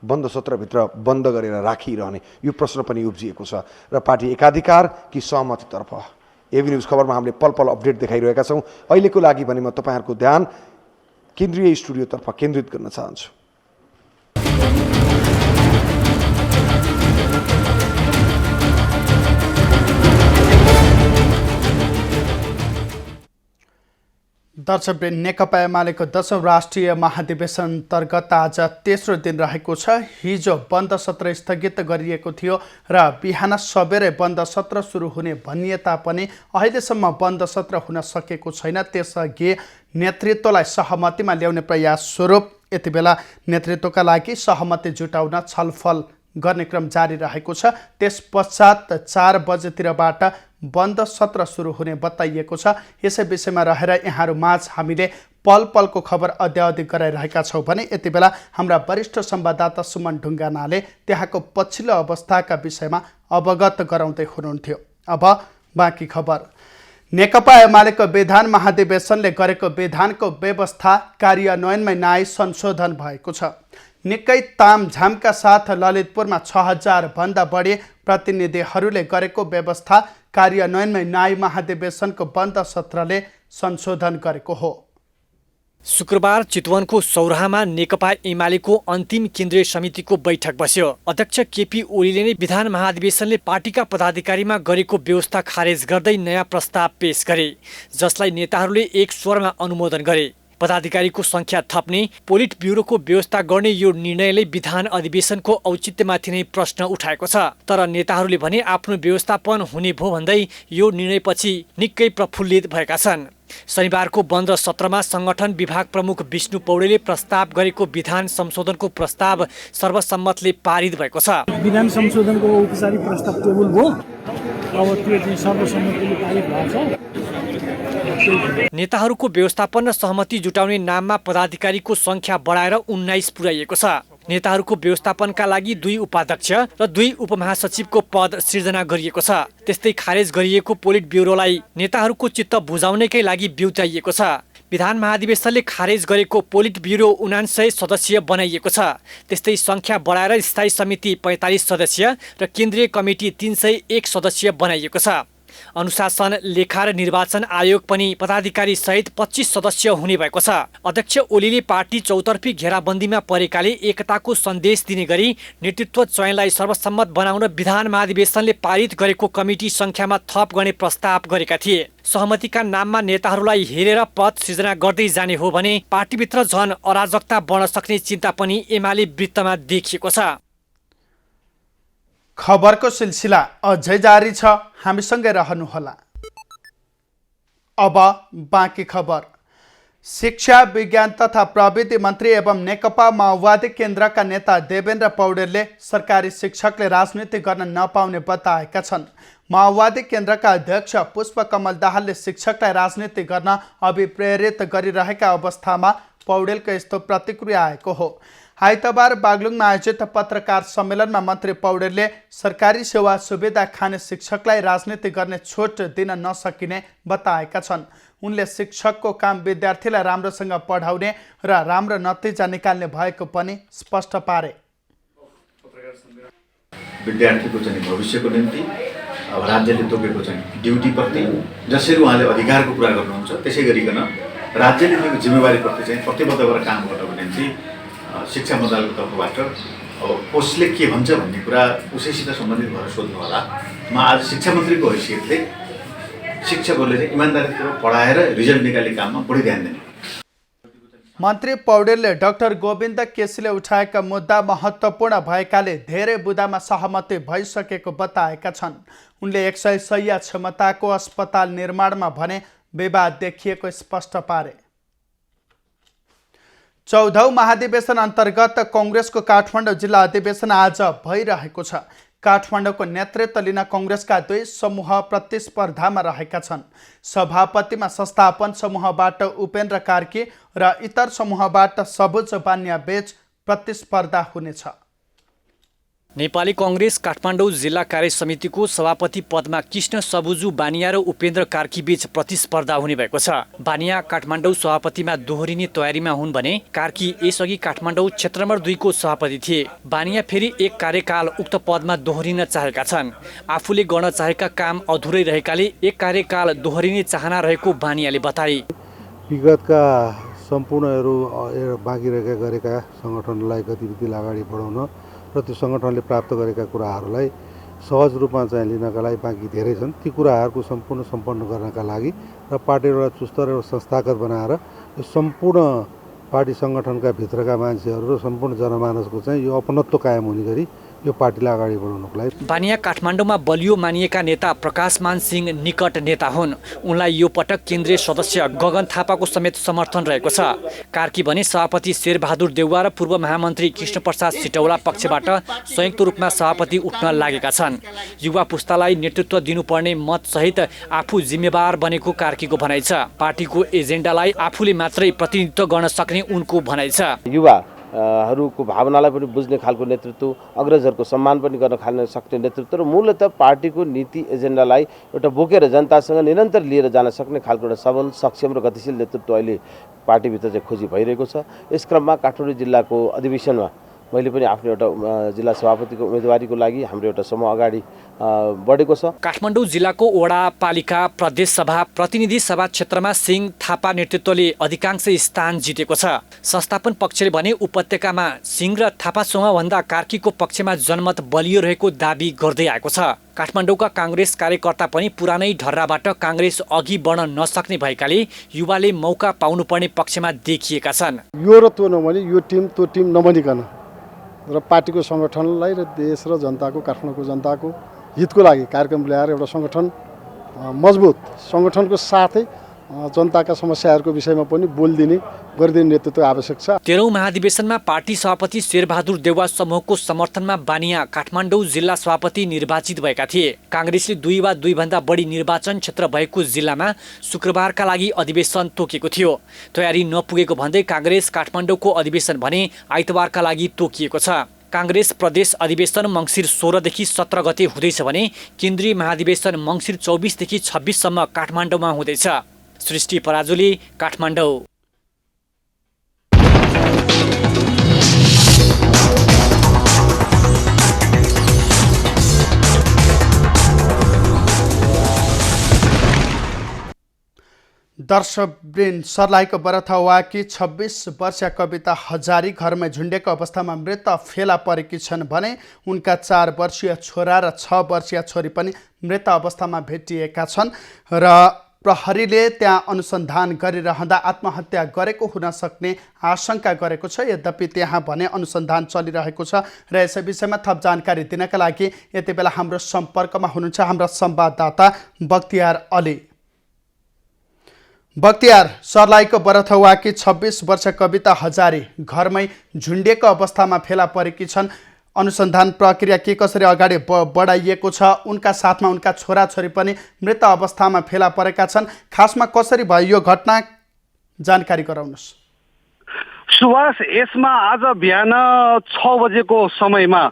B: बन्द सत्रभित्र बन्द गरेर राखिरहने यो प्रश्न पनि उब्जिएको छ। र पार्टी एकाधिकार कि सहमतितर्फ एबी न्युज खबरमा हामीले पल पल अपडेट देखाइरहेका छौँ। अहिलेको लागि भने म तपाईँहरूको ध्यान केन्द्रीय स्टुडियोतर्फ केन्द्रित गर्न चाहन्छु।
A: दर्शकवृन्द, नेकपा एमालेको 10औं राष्ट्रिय महाधिवेशन अन्तर्गत आज तेस्रो दिन रहेको छ। हिजो बन्द सत्र स्थगित गरिएको थियो र बिहान सबेरै बन्द सत्र सुरु हुने भनिए तापनि अहिलेसम्म बन्द सत्र हुन सकेको छैन। त्यसअघि नेतृत्वलाई सहमतिमा ल्याउने प्रयास स्वरूप यति बेला नेतृत्वका लागि सहमति जुटाउन छलफल गर्ने क्रम जारी रहेको छ। त्यस पश्चात 4 बजेतिरबाट बन्द सत्र सुरु हुने बताइएको छ। यसै विषयमा रहेर यहाँहरू माझ हामीले पल पलको खबर अद्यावधिक गराइरहेका छौँ भने यति बेला हाम्रा वरिष्ठ संवाददाता सुमन ढुङ्गानाले त्यहाँको पछिल्लो अवस्थाका विषयमा अवगत गराउँदै हुनुहुन्थ्यो। अब बाँकी खबर। नेकपा एमालेको विधान महाधिवेशनले गरेको विधानको व्यवस्था कार्यान्वयनमै नआई संशोधन भएको छ। निकै तामझामका साथ ललितपुरमा 6000 भन्दा बढी प्रतिनिधिहरूले गरेको व्यवस्था कार्यान्वयनमै नआई महाधिवेशनको बन्द सत्रले संशोधन गरेको हो।
E: शुक्रबार चितवनको सौराहामा नेकपा एमालेको अन्तिम केन्द्रीय समितिको बैठक बस्यो। अध्यक्ष केपी ओलीले नै विधान महाधिवेशनले पार्टीका पदाधिकारीमा गरेको व्यवस्था खारेज गर्दै नयाँ प्रस्ताव पेश गरे, जसलाई नेताहरूले एक स्वरमा अनुमोदन गरे। पदाधिकारीको संख्या थप्ने, पोलिट ब्युरोको व्यवस्था गर्ने यो निर्णयले विधान अधिवेशनको औचित्यमाथि नै प्रश्न उठाएको छ। तर नेताहरूले भने आफ्नो व्यवस्थापन हुने भो भन्दै यो निर्णयपछि निकै प्रफुल्लित भएका छन्। शनिबारको बन्द सत्रमा संगठन विभाग प्रमुख विष्णु पौडेलले प्रस्ताव गरेको विधान संशोधनको प्रस्ताव सर्वसम्मतले पारित भएको छ।
F: विधान संशोधनको औपचारिक प्रस्ताव टेबल हो, अब त्यो चाहिँ सर्वसम्मतिले पारित भएको छ।
E: नेताहरूको व्यवस्थापन र सहमति जुटाउने नाममा पदाधिकारीको संख्या बढाएर 19 पुर्याइएको छ। नेताहरूको व्यवस्थापनका लागि 2 उपाध्यक्ष र 2 उपमहासचिवको पद सृजना गरिएको छ। त्यस्तै खारेज गरिएको पोलिट ब्युरोलाई नेताहरूको चित्त बुझाउनकै लागि ब्युटाइएको छ। विधान महाधिवेशनले खारेज गरेको पोलिट ब्युरो 79 सदस्यीय बनाइएको छ। त्यस्तै संख्या बढाएर स्थायी समिति 45 सदस्यीय र केन्द्रीय कमिटी 301 सदस्यीय बनाइएको छ। अनुशासन, लेखा र निर्वाचन आयोग पनि पदाधिकारी सहित 25 सदस्य हुने भएको छ। अध्यक्ष ओलीले पार्टी चौतर्फी घेराबन्दीमा परेकाले एकताको सन्देश दिने गरी नेतृत्व चयनलाई सर्वसम्मत बनाउन विधान महाधिवेशनले पारित गरेको कमिटी संख्यामा थप गर्ने प्रस्ताव गरेका थिए। सहमतिका नाममा नेताहरूलाई हेरेर पद सृजना गर्दै जाने हो भने पार्टीभित्र झन अराजकता बढ्न सक्ने चिन्ता पनि एमाले वृत्तमा देखिएको छ।
A: खबरको सिलसिला अझै जारी छ, हामीसँगै रहनुहोला। अब बाँकी खबर। शिक्षा, विज्ञान तथा प्रविधि मन्त्री एवं नेकपा माओवादी केन्द्रका नेता देवेन्द्र पौडेलले सरकारी शिक्षकले राजनीति गर्न नपाउने बताएका छन्। माओवादी केन्द्रका अध्यक्ष पुष्पकमल दाहालले शिक्षकलाई राजनीति गर्न अभिप्रेरित गरिरहेका अवस्थामा पौडेलको यस्तो प्रतिक्रिया आएको हो। आइतबार बागलुङमा आयोजित पत्रकार सम्मेलनमा मन्त्री पौडेलले सरकारी सेवा सुविधा खाने शिक्षकलाई राजनीति गर्ने छुट दिन नसकिने बताएका छन्। उनले शिक्षकको काम विद्यार्थीलाई राम्रोसँग पढाउने र राम्रो नतिजा निकाल्ने भएको पनि स्पष्ट पारे।
G: विद्यार्थीको चाहिँ भविष्यको निम्ति अब राज्यले तोकेको चाहिँ ड्युटीप्रति जसरी उहाँले अधिकारको कुरा गर्नुहुन्छ त्यसै गरिकन राज्यले दिएको जिम्मेवारीप्रति चाहिँ प्रतिबद्ध भएर काम गर्नको निम्ति शिक्षा मन्त्रालयको तर्फबाट अब कसले के भन्छ भन्ने कुरा उसैसित सम्बन्धित भएर सोध्नु होला। म आज शिक्षा मन्त्रीको हैसियतले शिक्षकहरूले चाहिँ इमान्दारीपूर्वक पढाएर रिजल्ट निकाल्ने काममा बढी ध्यान दिने।
A: मन्त्री पौडेलले डाक्टर गोविन्द केसीले उठाएका मुद्दा महत्त्वपूर्ण भएकाले धेरै बुदामा सहमति भइसकेको बताएका छन्। उनले 100 शय्या क्षमताको अस्पताल निर्माणमा भने विवाद देखिएको स्पष्ट पारे। 14औं महाधिवेशन अन्तर्गत कङ्ग्रेसको काठमाडौँ जिल्ला अधिवेशन आज भइरहेको छ। काठमाडौँको नेतृत्व लिन कङ्ग्रेसका 2 समूह प्रतिस्पर्धामा रहेका छन्। सभापतिमा संस्थापन समूहबाट उपेन्द्र कार्की र इतर समूहबाट सबुज बानिया बीच प्रतिस्पर्धा हुनेछ।
E: नेपाली कङ्ग्रेस काठमाडौँ जिल्ला कार्य समितिको सभापति पदमा कृष्ण सबुजु बानिया र उपेन्द्र कार्की बीच प्रतिस्पर्धा हुने भएको छ। बानिया काठमाडौँ सभापतिमा दोहोरिने तयारीमा हुन् भने कार्की यसअघि काठमाडौँ क्षेत्र नम्बर 2 को सभापति थिए। बानिया फेरि एक कार्यकाल उक्त पदमा दोहोरिन चाहेका छन्। आफूले गर्न चाहेका काम अधुरै रहेकाले एक कार्यकाल दोहोरिने चाहना रहेको बानियाले बताए।
H: विगतका सम्पूर्णहरू बाँकी गरेका सङ्गठनलाई गतिविधिलाई अगाडि बढाउन र त्यो सङ्गठनले प्राप्त गरेका कुराहरूलाई सहज रूपमा चाहिँ लिनका लागि बाँकी धेरै छन्। ती कुराहरूको सम्पन्न गर्नका लागि र पार्टी एउटा चुस्त र संस्थागत बनाएर यो सम्पूर्ण पार्टी सङ्गठनका भित्रका मान्छेहरू र सम्पूर्ण जनमानसको चाहिँ यो अपनत्व कायम हुने गरी यो पार्टीलाई अगाडि बढाउनको लागि।
E: बानिया काठमाडौँमा बलियो मानिएका नेता प्रकाशमान सिंह निकट नेता हुन्। उनलाई यो पटक केन्द्रीय सदस्य गगन थापाको समेत समर्थन रहेको छ। कार्की भने सभापति शेरबहादुर देउवा र पूर्व महामन्त्री कृष्णप्रसाद सिटौला पक्षबाट संयुक्त रूपमा सभापति उठ्न लागेका छन्। युवा पुस्तालाई नेतृत्व दिनुपर्ने मतसहित आफू जिम्मेवार बनेको कार्कीको भनाइ छ। पार्टीको एजेन्डालाई आफूले मात्रै प्रतिनिधित्व गर्न सक्ने उनको भनाइ छ।
I: युवाहरूको भावनालाई पनि बुझ्ने खालको नेतृत्व, अग्रजहरूको सम्मान पनि गर्न सक्ने नेतृत्व र मूलतः पार्टीको नीति एजेन्डालाई एउटा बोकेर जनतासँग निरन्तर लिएर जान सक्ने खालको एउटा सबल, सक्षम र गतिशील नेतृत्व अहिले पार्टीभित्र चाहिँ खोजी भइरहेको छ। यस क्रममा काठमाडौँ जिल्लाको अधिवेशनमा मैले पनि आफ्नो एउटा जिल्ला सभापतिको उम्मेदवारीको लागि हाम्रो एउटा समूह अगाडि बढेको छ।
E: काठमाडौँ जिल्लाको वडापालिका, प्रदेश सभा, प्रतिनिधि सभा क्षेत्रमा सिंह थापा नेतृत्वले अधिकांश स्थान जितेको छ। संस्थापन पक्षले भने उपत्यकामा सिंह र थापा समूहभन्दा कार्कीको पक्षमा जनमत बलियो रहेको दाबी गर्दै आएको छ। काठमाडौँका काङ्ग्रेस कार्यकर्ता पनि पुरानै ढर्राबाट काङ्ग्रेस अघि बढ्न नसक्ने भएकाले युवाले मौका पाउनुपर्ने पक्षमा देखिएका छन्।
J: यो र त्यो नभनी यो टिम त्यो टिम नबनिकन र पार्टीको सङ्गठनलाई र देश र जनताको, काठमाडौँको जनताको हितको लागि कार्यक्रम ल्याएर एउटा सङ्गठन मजबुत, सङ्गठनको साथै जनताका समस्याहरूको विषयमा पनि बोलिदिने गरिदिने नेतृत्व आवश्यक छ।
E: 13औं महाधिवेशनमा पार्टी सभापति शेरबहादुर देउवा समूहको समर्थनमा बानिया काठमाडौँ जिल्ला सभापति निर्वाचित भएका थिए। काङ्ग्रेसले 2 वा 2 भन्दा बढी निर्वाचन क्षेत्र भएको जिल्लामा शुक्रबारका लागि अधिवेशन तोकेको थियो। तयारी नपुगेको भन्दै काङ्ग्रेस काठमाडौँको अधिवेशन भने आइतबारका लागि तोकिएको छ। काङ्ग्रेस प्रदेश अधिवेशन मङ्सिर 16 देखि 17 गते हुँदैछ भने केन्द्रीय महाधिवेशन मङ्सिर 24 देखि 26 सम्म काठमाडौँमा हुँदैछ। सृष्टि पराजुली, काठमाडौँ।
A: दर्शकवृन्द, सर्लाहीको बरथवाकी 26 वर्षीय कविता हजारी घरमै झुन्डेको अवस्थामा मृत फेला परेकी छन् भने उनका 4 वर्षीय छोरा र 6 वर्षीय छोरी पनि मृत अवस्थामा भेटिएका छन् र प्रहरीले त्यहाँ अनुसन्धान गरिरहँदा आत्महत्या गरेको हुन सक्ने आशंका गरेको छ। यद्यपि त्यहाँ भने अनुसन्धान चलिरहेको छ र यस विषयमा थप जानकारी दिनका लागि यति बेला हाम्रो सम्पर्कमा हुनुहुन्छ हाम्रा संवाददाता बख्तियार अली। बख्तियार, सर्लाहीको बरथवाकी 26 वर्ष कविता हजारी घरमै झुन्डिएको अवस्थामा फेला परेकी छन्। अनुसन्धान प्रक्रिया के कसरी अगाडि बढाइएको छ? उनका साथमा उनका छोराछोरी पनि मृत अवस्थामा फेला परेका छन्। खासमा कसरी भयो यो घटना, जानकारी गराउनुहोस्।
K: सुभाष, यसमा आज बिहान 6 बजेको समयमा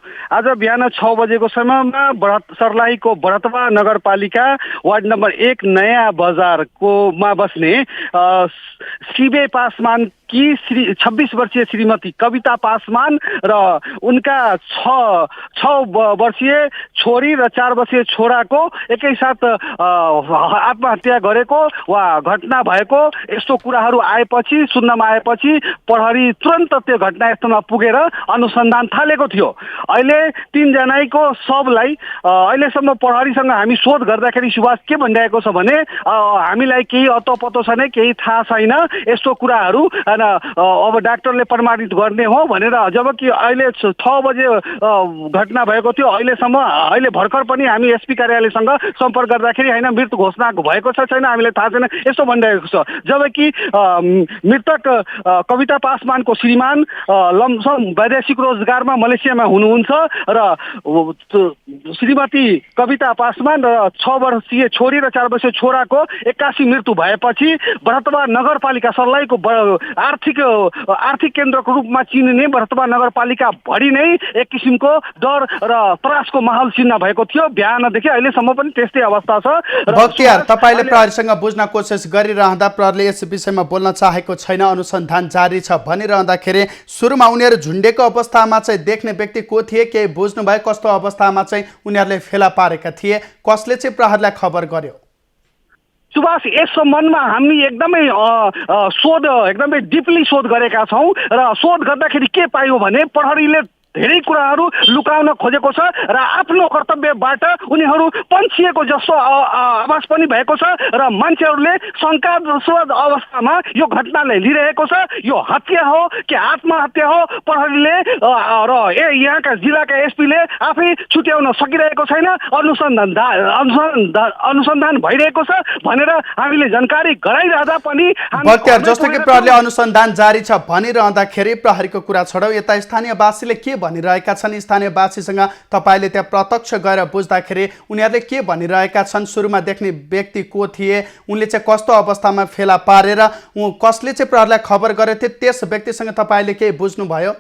K: सर्लाहीको बरतवा नगरपालिका वार्ड नम्बर 1 नयाँ बजारकोमा बस्ने शिवे पासवान कि 26 वर्षीय श्रीमती कविता पासवान र उनका 6 वर्षीय छोरी र 4 वर्षीय छोराको एकैसाथ आत्महत्या गरेको वा घटना भएको यस्तो कुराहरू आएपछि, सुन्नमा आएपछि प्रहरी तुरन्त त्यो घटनास्थलमा पुगेर अनुसन्धान थालेको थियो। अहिले 3 जनाको शवलाई अहिलेसम्म प्रहरीसँग हामी शोध गर्दाखेरि सुभाष के भनिरहेको छ भने हामीलाई केही अत्तो-पत्तो छैन, केही थाहा छैन यस्तो कुराहरू अब डाक्टरले प्रमाणित गर्ने हो भनेर। जबकि अहिले 6 बजे घटना भएको थियो। अहिले भर्खर पनि हामी एसपी कार्यालयसँग सम्पर्क गर्दाखेरि होइन मृत्यु घोषणा भएको छ छैन हामीलाई थाहा छैन यस्तो भनिरहेको छ। जबकि मृतक कविता पासवानको श्रीमान लमसम वैदेशिक रोजगारमा मलेसियामा हुनुहुन्छ र श्रीमती कविता पासवान र 6 वर्षीय छोरी र 4 वर्षीय छोराको 81 मृत्यु भएपछि बरतवा नगरपालिका सर्लाहीको आर्थिक केन्द्रको रूपमा चिनिने बरतवा नगरपालिका भरि नै एक किसिमको डर र त्रासको माहौल सिर्जना भएको थियो। बिहानदेखि अहिलेसम्म पनि त्यस्तै अवस्था छ।
A: बख्तियार, तपाईले प्रहरीसँग बुझ्न कोसिस गरिरहँदा प्रहरीले यस विषयमा बोल्न चाहेको छैन, अनुसन्धान जारी छ भनिरहँदाखेरि सुरुमा उनीहरू झुन्डेको अवस्थामा चाहिँ देख्ने व्यक्ति को थिए, केही बुझ्नुभयो? कस्तो अवस्थामा चाहिँ उनीहरूले फेला पारेका थिए? कसले चाहिँ प्रहरीलाई खबर गर्यो?
K: सुभाष, यस सम्बन्धमा हामी एकदमै एकदमै डिपली शोध गरेका छौँ र शोध गर्दाखेरि के पाइयो भने प्रहरीले धेरै कुराहरू लुकाउन खोजेको छ र आफ्नो कर्तव्यबाट उनीहरू पन्छिएको जस्तो आवाज पनि भएको छ र मान्छेहरूले शङ्कास्पद अवस्थामा यो घटनालाई लिइरहेको छ। यो हत्या हो कि आत्महत्या हो प्रहरीले र यहाँका जिल्लाका एसपीले आफै छुट्याउन सकिरहेको छैन। अनुसन्धान भइरहेको छ भनेर हामीले जानकारी गराइरहँदा पनि
A: बख्तियार, जस्तो कि प्रहरीले अनुसन्धान जारी छ भनिरहँदाखेरि प्रहरीको कुरा छोडौ, यता स्थानीयवासीले के भनिरहेका छन्? स्थानीयवासीसँग तपाईले त्यहाँ प्रत्यक्ष गएर बुझ्दाखेरि उनीहरूले के भनिरहेका छन्? सुरुमा देख्ने व्यक्ति को थिए, उनले चाहिँ कस्तो अवस्थामा फेला पारेर कसले चाहिँ प्रहरीलाई खबर गरेथे, त्यस व्यक्तिसँग तपाईले के बुझ्नुभयो?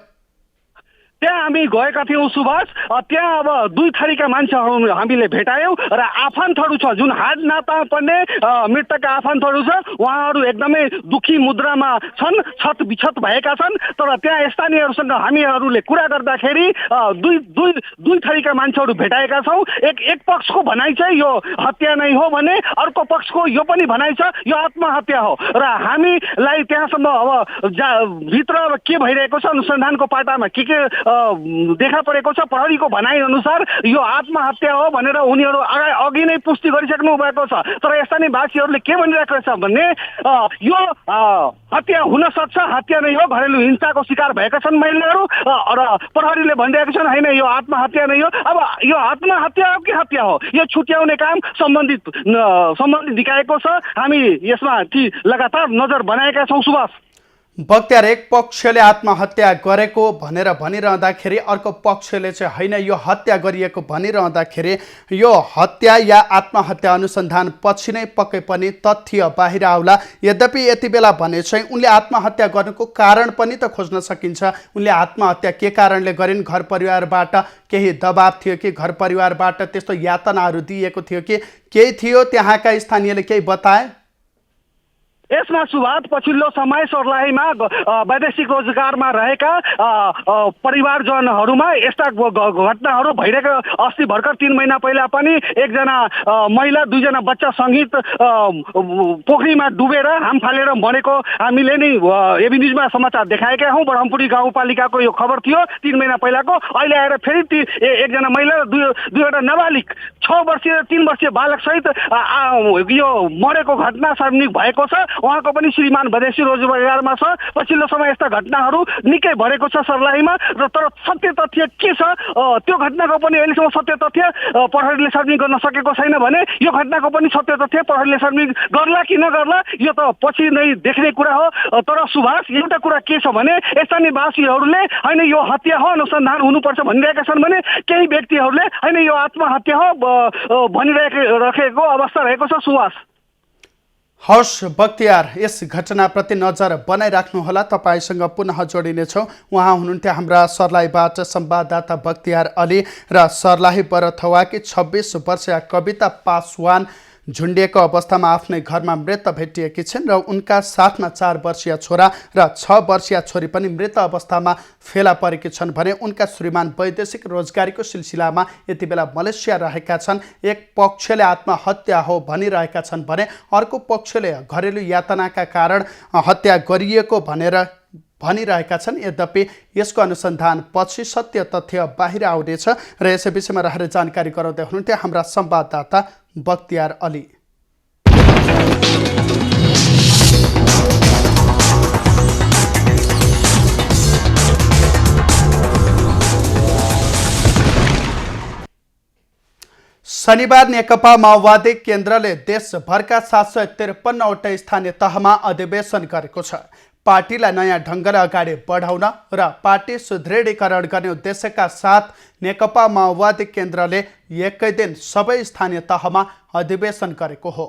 K: त्यहाँ हामी गएका थियौँ सुभाष। त्यहाँ अब 2 थरीका मान्छेहरू हामीले भेटायौँ र आफन्तहरू छ, जुन हात नाता पर्ने मृतकका आफन्तहरू छ, उहाँहरू एकदमै दुखी मुद्रामा छन्, छत बिछत भएका छन्। तर त्यहाँ स्थानीयहरूसँग हामीहरूले कुरा गर्दाखेरि दुई थरीका मान्छेहरू भेटाएका छौँ। एक पक्षको भनाइ चाहिँ यो हत्या नै हो भने अर्को पक्षको यो पनि भनाइ छ यो आत्महत्या हो। र हामीलाई त्यहाँसम्म अब भित्र के भइरहेको छ अनुसन्धानको पाटामा के देखा परेको छ प्रहरीको भनाइ अनुसार यो आत्महत्या हो भनेर उनीहरू अघि नै पुष्टि गरिसक्नु भएको छ। तर स्थानीयवासीहरूले के भनिरहेको छ भने यो हत्या हुन सक्छ, हत्या नै हो, घरेलु हिंसाको शिकार भएका छन् महिलाहरू र प्रहरीले भनिरहेको छन् होइन यो आत्महत्या नै हो। अब यो आत्महत्या हो कि हत्या हो यो छुट्याउने काम सम्बन्धित निकायको छ। हामी यसमा लगातार नजर बनाएका छौँ सुभाष।
A: बख्तियार, एक पक्षले आत्महत्या गरेको भनेर भनिरहँदाखेरि अर्को पक्षले चाहिँ होइन यो हत्या गरिएको भनिरहँदाखेरि यो हत्या या आत्महत्या अनुसन्धान पछि नै पक्कै पनि तथ्य बाहिर आउला। यद्यपि यति बेला भने चाहिँ उनले आत्महत्या गर्नुको कारण पनि त खोज्न सकिन्छ। उनले आत्महत्या के कारणले गरिन्? घर परिवारबाट केही दबाब थियो कि घर परिवारबाट त्यस्तो यातनाहरू दिएको थियो कि केही थियो? त्यहाँका स्थानीयले केही बताए?
K: यसमा सुभाष पछिल्लो समय सर्लाहीमा वैदेशिक रोजगारमा रहेका परिवारजनहरूमा यस्ता घटनाहरू भइरहेको। अस्ति भर्खर 3 महिना पहिला पनि एकजना महिला 2 जना बच्चा सहित पोखरीमा डुबेर हाम फालेर मरेको हामीले नै एबी न्युजमा समाचार देखाएका हौँ। ब्रह्मपुरी गाउँपालिकाको यो खबर थियो 3 महिना पहिलाको। अहिले आएर फेरि एकजना महिला र 2 नाबालिग 6 वर्षीय 3 वर्षीय बालक सहित यो मरेको घटना सार्वजनिक भएको छ। उहाँको पनि श्रीमान वैदेशिक रोजगारमा छ। पछिल्लो समय यस्ता घटनाहरू निकै बढेको छ सर्लाहीमा। र तर सत्य तथ्य के छ त्यो घटनाको पनि अहिलेसम्म सत्य तथ्य प्रहरीले सार्वजनिक गर्न सकेको छैन भने यो घटनाको पनि सत्य तथ्य प्रहरीले सार्वजनिक गर्ला कि नगर्ला यो त पछि नै देख्ने कुरा हो। तर सुभाष, एउटा कुरा के छ भने स्थानीयवासीहरूले होइन यो हत्या हो अनुसन्धान हुनुपर्छ भनिरहेका छन् भने केही व्यक्तिहरूले होइन यो आत्महत्या हो भनिरहेको अवस्था रहेको छ सुभाष।
A: हर्ष बख्तियार, यस घटनाप्रति नजर बनाइराख्नुहोला। तपाईँसँग पुनः जोडिनेछौँ। उहाँ हुनुहुन्थ्यो हाम्रा सर्लाहीबाट संवाददाता बख्तियार अली र सर्लाही बरथवाकी 26 वर्षीय कविता पासवान झुन्डिएको अवस्थामा आफ्नै घरमा मृत भेटिएकी छिन् र उनका साथमा 4 वर्षीय छोरा र 6 वर्षीय छोरी पनि मृत अवस्थामा फेला परेकी छन् भने उनका श्रीमान वैदेशिक रोजगारीको सिलसिलामा यति बेला मलेसिया रहेका छन्। एक पक्षले आत्महत्या हो भनिरहेका छन् भने अर्को पक्षले घरेलु यातनाका कारण हत्या गरिएको भनेर भनिरहेका छन्। यद्यपि यसको अनुसन्धान पछि सत्य तथ्य बाहिर आउनेछ र यसै विषयमा रहेर जानकारी गराउँदै हुनुहुन्थ्यो हाम्रा संवाददाता बख्तियार अली। शनिबार नेकपा माओवादी केन्द्रले देशभरका 753वटा स्थानीय तहमा अधिवेशन गरेको छ। पार्टीलाई नयाँ ढङ्गले अगाडि बढाउन र पार्टी सुदृढीकरण गर्ने उद्देश्यका साथ नेकपा माओवादी केन्द्रले एकै दिन सबै स्थानीय तहमा अधिवेशन गरेको हो।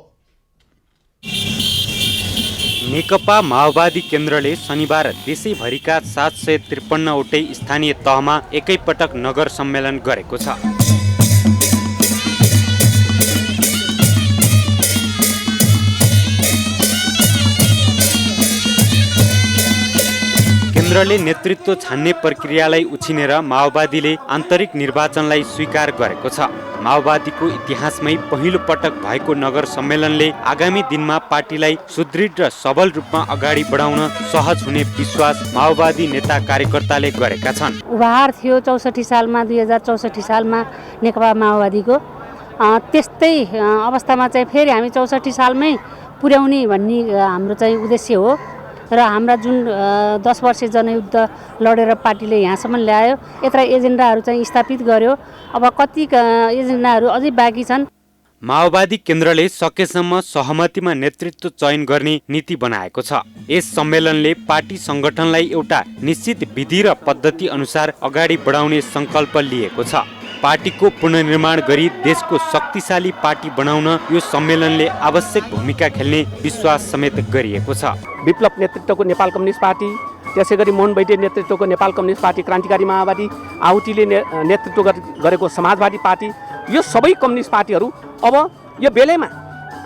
L: नेकपा माओवादी केन्द्रले शनिबार देशैभरिका 753वटै स्थानीय तहमा एकैपटक नगर सम्मेलन गरेको छ। केन्द्रले नेतृत्व छान्ने प्रक्रियालाई उछिनेर माओवादीले आन्तरिक निर्वाचनलाई स्वीकार गरेको छ। माओवादीको इतिहासमै पहिलो पटक भएको नगर सम्मेलनले आगामी दिनमा पार्टीलाई सुदृढ र सबल रूपमा अगाडि बढाउन सहज हुने विश्वास माओवादी नेता कार्यकर्ताले गरेका छन्।
M: उभार थियो 64 सालमा 2064 सालमा नेकपा माओवादीको, त्यस्तै अवस्थामा चाहिँ फेरि हामी 64 सालमै पुर्याउने भन्ने हाम्रो चाहिँ उद्देश्य हो र हाम्रा जुन 10 वर्षीय जनयुद्ध लडेर पार्टीले यहाँसम्म ल्यायो, यत्र एजेन्डाहरू चाहिँ स्थापित गर्यो। अब कति एजेन्डाहरू अझै बाँकी छन्।
L: माओवादी केन्द्रले सकेसम्म सहमतिमा नेतृत्व चयन गर्ने नीति बनाएको छ। यस सम्मेलनले पार्टी संगठनलाई एउटा निश्चित विधि र पद्धति अनुसार अगाडि बढाउने संकल्प लिएको छ। पार्टीको पुनर्निर्माण गरी देशको शक्तिशाली पार्टी बनाउन यो सम्मेलनले आवश्यक भूमिका खेल्ने विश्वास समेत गरिएको छ।
N: विप्लव नेतृत्वको नेपाल कम्युनिस्ट पार्टी, त्यसै गरी मोहन वैद्य नेतृत्वको नेपाल कम्युनिस्ट पार्टी क्रान्तिकारी माओवादी, आहुतिले नेतृत्व गरेको समाजवादी पार्टी, यो सबै कम्युनिस्ट पार्टीहरू अब यो बेलैमा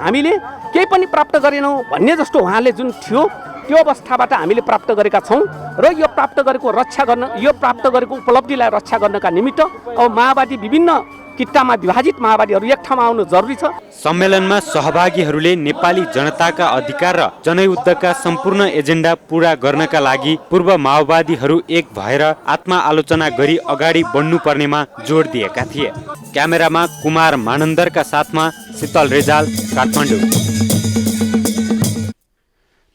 N: हामीले केही पनि प्राप्त गरेनौँ भन्ने जस्तो उहाँले जुन थियो त्यो अवस्थाबाट हामीले प्राप्त गरेका छौँ र यो प्राप्त गरेको रक्षा गर्न, यो प्राप्त गरेको उपलब्धिलाई रक्षा गर्नका निमित्त अब माओवादी विभिन्न किट्टामा विभाजित माओवादीहरू एक ठाउँमा आउनु जरुरी छ।
L: सम्मेलनमा सहभागीहरूले नेपाली जनताका अधिकार र जनयुद्धका सम्पूर्ण एजेन्डा पूरा गर्नका लागि पूर्व माओवादीहरू एक भएर आत्मआलोचना गरी अगाडि बढ्नुपर्नेमा जोड दिएका थिए। क्यामेरामा कुमार मानन्दरका साथमा शीतल रेजाल, काठमाडौँ।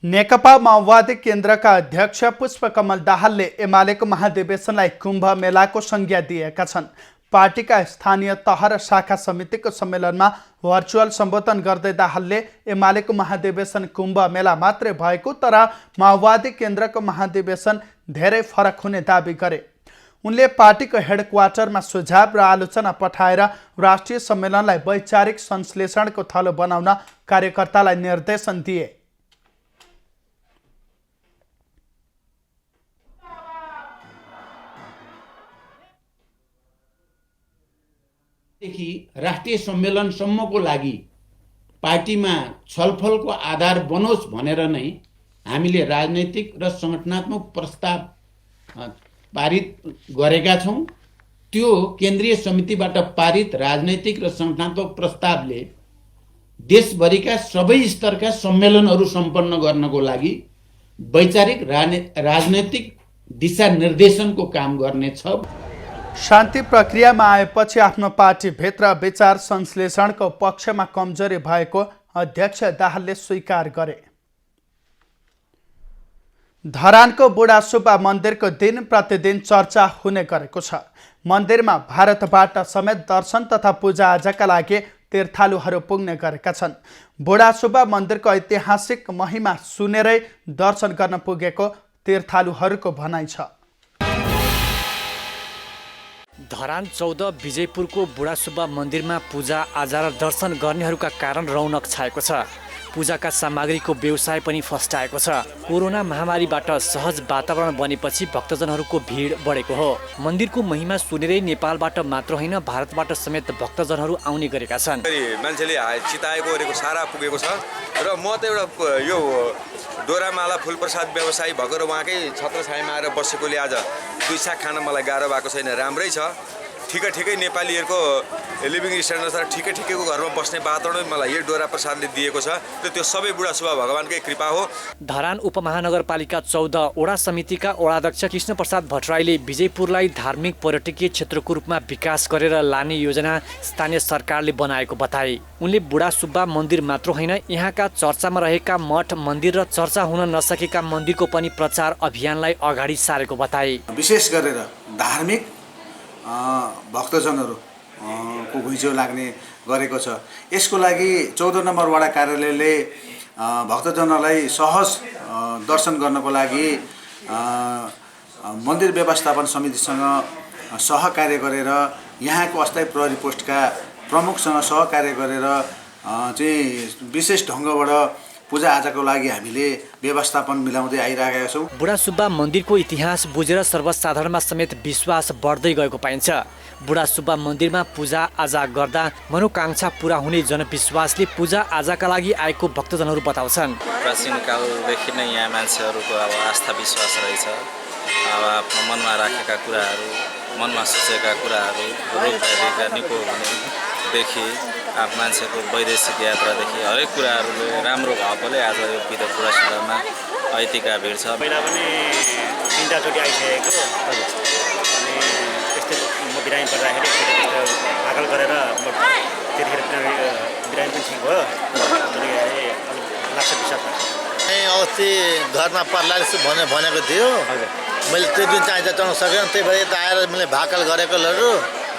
A: नेकपा माओवादी केन्द्रका अध्यक्ष पुष्पकमल दाहालले एमालेको महाधिवेशनलाई कुम्भ मेलाको संज्ञा दिएका छन्। पार्टीका स्थानीय तह र शाखा समितिको सम्मेलनमा भर्चुअल सम्बोधन गर्दै दाहालले एमालेको महाधिवेशन कुम्भ मेला मात्रै भएको तर माओवादी केन्द्रको महाधिवेशन धेरै फरक हुने दाबी गरे। उनले पार्टीको हेडक्वार्टरमा सुझाव र आलोचना पठाएर राष्ट्रिय सम्मेलनलाई वैचारिक संश्लेषणको थलो बनाउन कार्यकर्तालाई निर्देशन दिए।
O: राष्ट्रिय सम्मेलनसम्मको लागि पार्टीमा छलफलको आधार बनोस् भनेर नै हामीले राजनैतिक र सङ्गठनात्मक प्रस्ताव पारित गरेका छौँ। त्यो केन्द्रीय समितिबाट पारित राजनैतिक र सङ्गठनात्मक प्रस्तावले देशभरिका सबै स्तरका सम्मेलनहरू सम्पन्न गर्नको लागि वैचारिक राजनैतिक दिशानिर्देशनको काम गर्नेछ।
A: शान्ति प्रक्रियामा आएपछि आफ्नो पार्टीभित्र विचार संश्लेषणको पक्षमा कमजोरी भएको अध्यक्ष दाहालले स्वीकार गरे। धरानको बुढासुब्बा मन्दिरको दिन प्रतिदिन चर्चा हुने गरेको छ। मन्दिरमा भारतबाट समेत दर्शन तथा पूजाआजाका लागि तीर्थालुहरू पुग्ने गरेका छन्। बुढासुब्बा मन्दिरको ऐतिहासिक महिमा सुनेरै दर्शन गर्न पुगेको तीर्थालुहरूको भनाइ छ।
E: धरान 14 विजयपुरको बुढासुब्बा मन्दिरमा पूजा आजा र दर्शन गर्नेहरूका कारण रौनक छाएको छ। पूजाका सामग्रीको व्यवसाय पनि फस्टाएको छ। कोरोना महामारीबाट सहज वातावरण बनेपछि भक्तजनहरूको भिड बढेको हो। मन्दिरको महिमा सुनेरै नेपालबाट मात्र होइन भारतबाट समेत भक्तजनहरू आउने गरेका छन्।
P: मान्छेले चिताएको गरेको सारा पुगेको छ र म त एउटा यो डोरामाला फुल प्रसाद व्यवसायी भएको र उहाँकै छत्रछायामा आएर बसेकोले आज 2 साग खान मलाई गाह्रो भएको छैन। राम्रै छ। ठिकै नेपालीहरूको लिभिङ स्ट्यान्डर्ड ठिकैको घरमा बस्ने वातावरण मलाई यो डोरा प्रसादले दिएको छ र त्यो सबै बुढा शुभ भगवानकै कृपा हो।
E: धरान उपमहानगरपालिका 14 वडा समितिका वडाध्यक्ष कृष्ण प्रसाद भट्टराईले विजयपुरलाई धार्मिक पर्यटकीय क्षेत्रको रूपमा विकास गरेर लाने योजना स्थानीय सरकारले बनाएको बताए। उनले बुढा सुब्बा मन्दिर मात्र होइन यहाँका चर्चामा रहेका मठ मन्दिर र चर्चा हुन नसकेका मन्दिरको पनि प्रचार अभियानलाई अगाडि सारेको बताए।
Q: विशेष गरेर धार्मिक भक्तजनहरू को घुइँचो लाग्ने गरेको छ। यसको लागि 14 नम्बर वडा कार्यालयले भक्तजनलाई सहज दर्शन गर्नको लागि मन्दिर व्यवस्थापन समितिसँग सहकार्य गरेर यहाँको अस्थायी प्रहरी पोस्टका प्रमुखसँग सहकार्य गरेर चाहिँ विशेष ढङ्गबाट पूजाआजाको लागि हामीले व्यवस्थापन मिलाउँदै आइरहेका छौँ।
E: बुढा सुब्बा मन्दिरको इतिहास बुझेर सर्वसाधारणमा समेत विश्वास बढ्दै गएको पाइन्छ। बुढा सुब्बा मन्दिरमा पूजाआजा गर्दा मनोकांक्षा पुरा हुने जनविश्वासले पूजाआजाका लागि आएको भक्तजनहरू बताउँछन्।
R: प्राचीन कालदेखि नै यहाँ मान्छेहरूको अब आस्था विश्वास रहेछ। अब आफ्नो मनमा राखेका कुराहरू, मनमा सोचेका कुराहरू रूपरेखा निको हुनेदेखि मान्छेको वैदेशिक यात्रादेखि हरेक कुराहरूले राम्रो भएकोले आज यो बुढा सुब्बामा ऐतिका भिड छ।
S: पहिला पनि 3टा चोटि आइसकेको अनि त्यस्तै म बिरामी पर्दाखेरि एकचोटि भाकल गरेर त्यतिखेर बिरामी पनि ठिक भयो। लाग्छ विश्वास
T: अस्ति घरमा पर्ला भनेको थियो। मैले त्यो दिन चाहिँ चढाउन सकेन, त्यही भएर यता आएर मैले भाकल गरेको लड्यो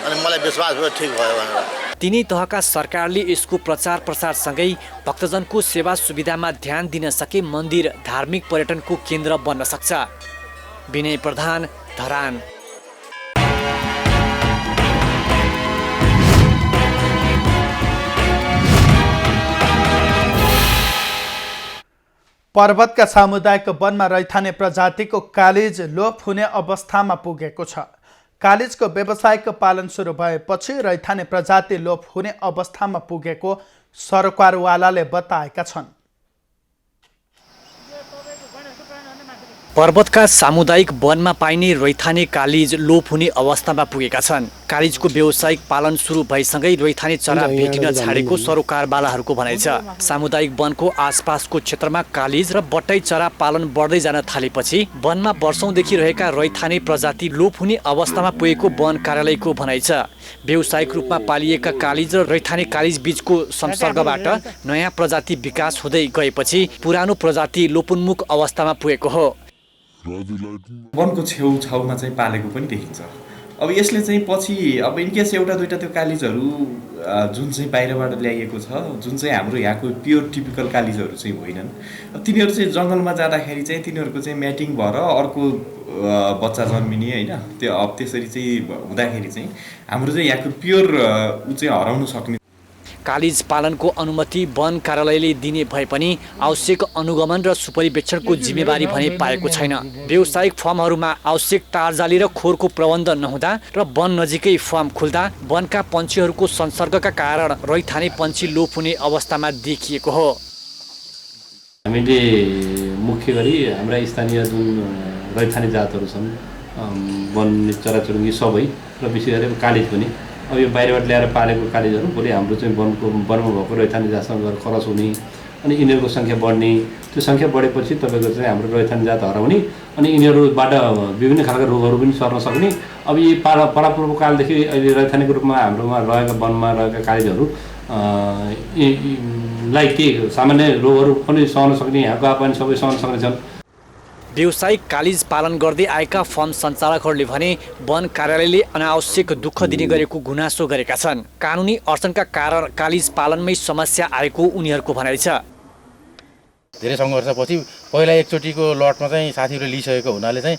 T: अनि मलाई विश्वास भयो ठिक भयो भनेर।
E: तिनै तहका सरकारले यसको प्रचार प्रसारसँगै भक्तजनको सेवा सुविधामा ध्यान दिन सके मन्दिर धार्मिक पर्यटनको केन्द्र बन्न सक्छ। विनय प्रधान, धरान।
A: पर्वतका सामुदायिक वनमा रैथाने प्रजातिको कालिज लोप हुने अवस्थामा पुगेको छ। कालिजको व्यावसायिक पालन सुरु भएपछि रैथाने प्रजाति लोप हुने अवस्थामा पुगेको सरकारवालाले बताएका छन्।
E: पर्वतका सामुदायिक वनमा पाइने रैथाने कालिज लोप हुने अवस्थामा पुगेका छन्। कालिजको व्यावसायिक पालन सुरु भइसँगै रैथाने चरा भेटिन छाडेको सरोकारवालाहरूको भनाइ छ। सामुदायिक वनको आसपासको क्षेत्रमा कालिज र बट्टाई चरा पालन बढ्दै जान थालेपछि वनमा वर्षौंदेखि रहेका रैथाने प्रजाति लोप हुने अवस्थामा पुगेको वन कार्यालयको भनाइ छ। व्यावसायिक रूपमा पालिएका कालिज र रैथाने कालिज बीचको संसर्गबाट नयाँ प्रजाति विकास हुँदै गएपछि पुरानो प्रजाति लोपोन्मुख अवस्थामा पुगेको हो।
U: वनको छेउछाउमा चाहिँ पालेको पनि देखिन्छ। अब यसले चाहिँ पछि अब इनकेस एउटा दुईटा त्यो कालिजहरू जुन चाहिँ बाहिरबाट ल्याइएको छ, जुन चाहिँ हाम्रो यहाँको प्योर टिपिकल कालिजहरू चाहिँ होइनन्। अब तिनीहरू चाहिँ जङ्गलमा जाँदाखेरि चाहिँ तिनीहरूको चाहिँ म्याटिङ भएर अर्को बच्चा जन्मिने होइन, त्यो अब त्यसरी चाहिँ हुँदाखेरि चाहिँ हाम्रो चाहिँ यहाँको प्योर चाहिँ हराउन सक्ने।
E: कालिज पालनको अनुमति वन कार्यालयले दिने भए पनि आवश्यक अनुगमन र सुपरिवेक्षणको जिम्मेवारी भने पाएको छैन। व्यावसायिक फर्महरूमा आवश्यक तारजाली र खोरको प्रबन्ध नहुँदा र वन नजिकै फर्म खुल्दा वनका पन्छीहरूको संसर्गका कारण रैथाने पन्छी लोप हुने अवस्थामा देखिएको हो।
V: हामीले मुख्य गरी हाम्रा स्थानीय जुन रैथाने जातहरू छन्, वन चराचुरुङ्गी सबै र विशेष गरेर कालिज पनि, अब यो बाहिरबाट ल्याएर पालेको कालिजहरू भोलि हाम्रो चाहिँ वनमा भएको रैथाने जातसँग गएर क्रस हुने अनि यिनीहरूको सङ्ख्या बढ्ने, त्यो सङ्ख्या बढेपछि तपाईँको चाहिँ हाम्रो रैथाने जात हराउने अनि यिनीहरूबाट विभिन्न खालका रोगहरू पनि सर्न सक्ने। अब यी परापूर्व कालदेखि अहिले रैथानेको रूपमा हाम्रोमा रहेका वनमा रहेका कालिजहरू लाई के सामान्य रोगहरू पनि सहन सक्ने, यहाँको हावापानी सबै सहन सक्ने छन्।
E: व्यावसायिक कालिज पालन गर्दै आएका फर्म सञ्चालकहरूले भने वन कार्यालयले अनावश्यक दुःख दिने गरेको गुनासो गरेका छन्। कानुनी अडचनका कारण कालिज पालनमै समस्या आएको उनीहरूको भनाइ छ।
W: धेरै सङ्घर्षपछि पहिला एकचोटिको लटमा चाहिँ साथीहरूले लिइसकेको हुनाले चाहिँ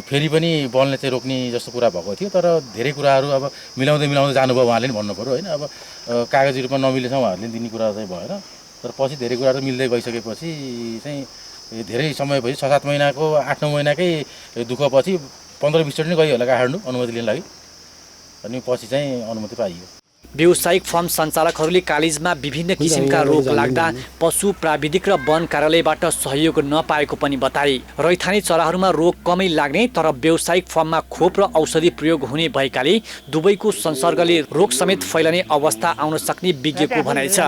W: फेरि पनि वनले चाहिँ रोक्ने जस्तो कुरा भएको थियो। तर धेरै कुराहरू अब मिलाउँदै जानुभयो, उहाँले नि भन्नु पऱ्यो होइन। अब कागजी रूपमा नमिलेसम्म उहाँहरूले दिने कुरा चाहिँ भएर तर पछि धेरै कुराहरू मिल्दै गइसकेपछि चाहिँ धेरै समयपछि 6-7 महिनाको 8-9 महिनाकै दुःखपछि 15-20 चोटि नै गयो होला काठमाडौँ अनुमति लिन लागि अनि पछि चाहिँ अनुमति पाइयो।
E: व्यावसायिक फर्म सञ्चालकहरूले कालिजमा विभिन्न किसिमका रोग लाग्दा पशु प्राविधिक र वन कार्यालयबाट सहयोग नपाएको पनि बताए। रैथाने चराहरूमा रोग कमै लाग्ने तर व्यावसायिक फर्ममा खोप र औषधि प्रयोग हुने भएकाले दुवैको संसर्गले रोग समेत फैलने अवस्था आउन सक्ने विज्ञको भनाइ छ।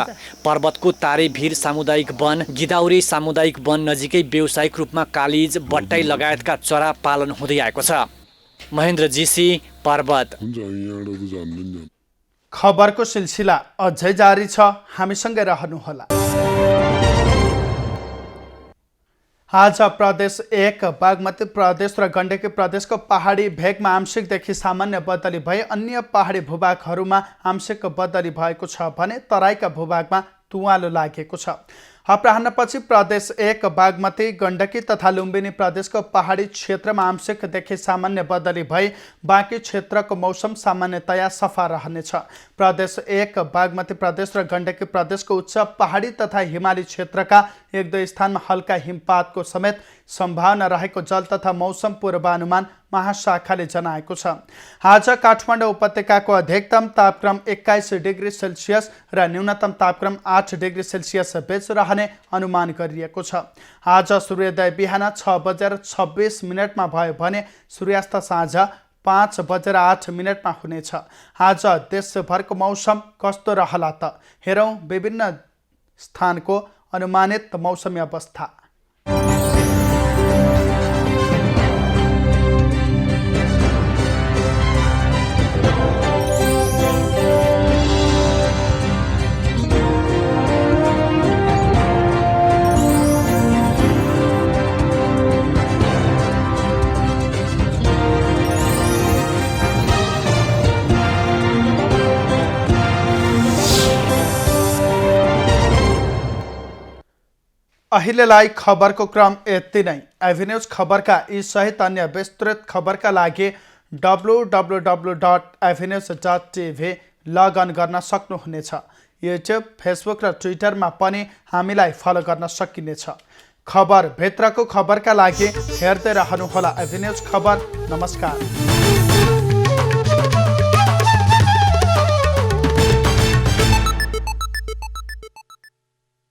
E: पर्वतको तारेभिर सामुदायिक वन, गिदाउरे सामुदायिक वन नजिकै व्यावसायिक रूपमा कालिज, बट्टाई लगायतका चरा पालन हुँदै आएको छ। महेन्द्र जीसी, पर्वत।
A: खबरको सिलसिला अझै जारी छ, हामीसँगै रहनुहोला। आज प्रदेश 1 बागमती प्रदेश र गण्डकी प्रदेशको पहाडी भेगमा आंशिकदेखि सामान्य बदली भए अन्य पहाडी भूभागहरूमा आंशिक बदली भएको छ भने तराईका भूभागमा तुवालो लागेको छ। अपराह्नपछि प्रदेश 1 बागमती, गण्डकी तथा लुम्बिनी प्रदेशको पहाडी क्षेत्रमा आंशिकदेखि सामान्य बदली भई बाँकी क्षेत्रको मौसम सामान्यतया सफा रहनेछ। प्रदेश 1 बागमती प्रदेश र गण्डकी प्रदेशको उच्च पहाडी तथा हिमाली क्षेत्रका 1-2 स्थानमा हल्का हिमपातको समेत सम्भावना रहेको जल तथा मौसम पूर्वानुमान महाशाखाले जनाएको छ। आज काठमाडौँ उपत्यकाको अधिकतम तापक्रम 21 डिग्री सेल्सियस र न्यूनतम तापक्रम 8 डिग्री सेल्सियस बीच रहने अनुमान गरिएको छ। आज सूर्योदय बिहान 6:26 भयो भने सूर्यास्त साँझ 5:08 हुनेछ। आज देशभरको मौसम कस्तो रहला त हेरौँ विभिन्न स्थानको अनुमानित मौसमी अवस्था। अहिलेलाई खबरको क्रम यति नै। एभिन्यूज खबरका यी सहित अन्य विस्तृत खबरका लागि www.avenews.tv लगअन गर्न सक्नुहुनेछ। युट्युब, फेसबुक र ट्विटरमा पनि हामीलाई फलो गर्न सकिनेछ। खबर भित्रको खबरका लागि हेर्दै रहनुहोला एभिन्यूज खबर। नमस्कार।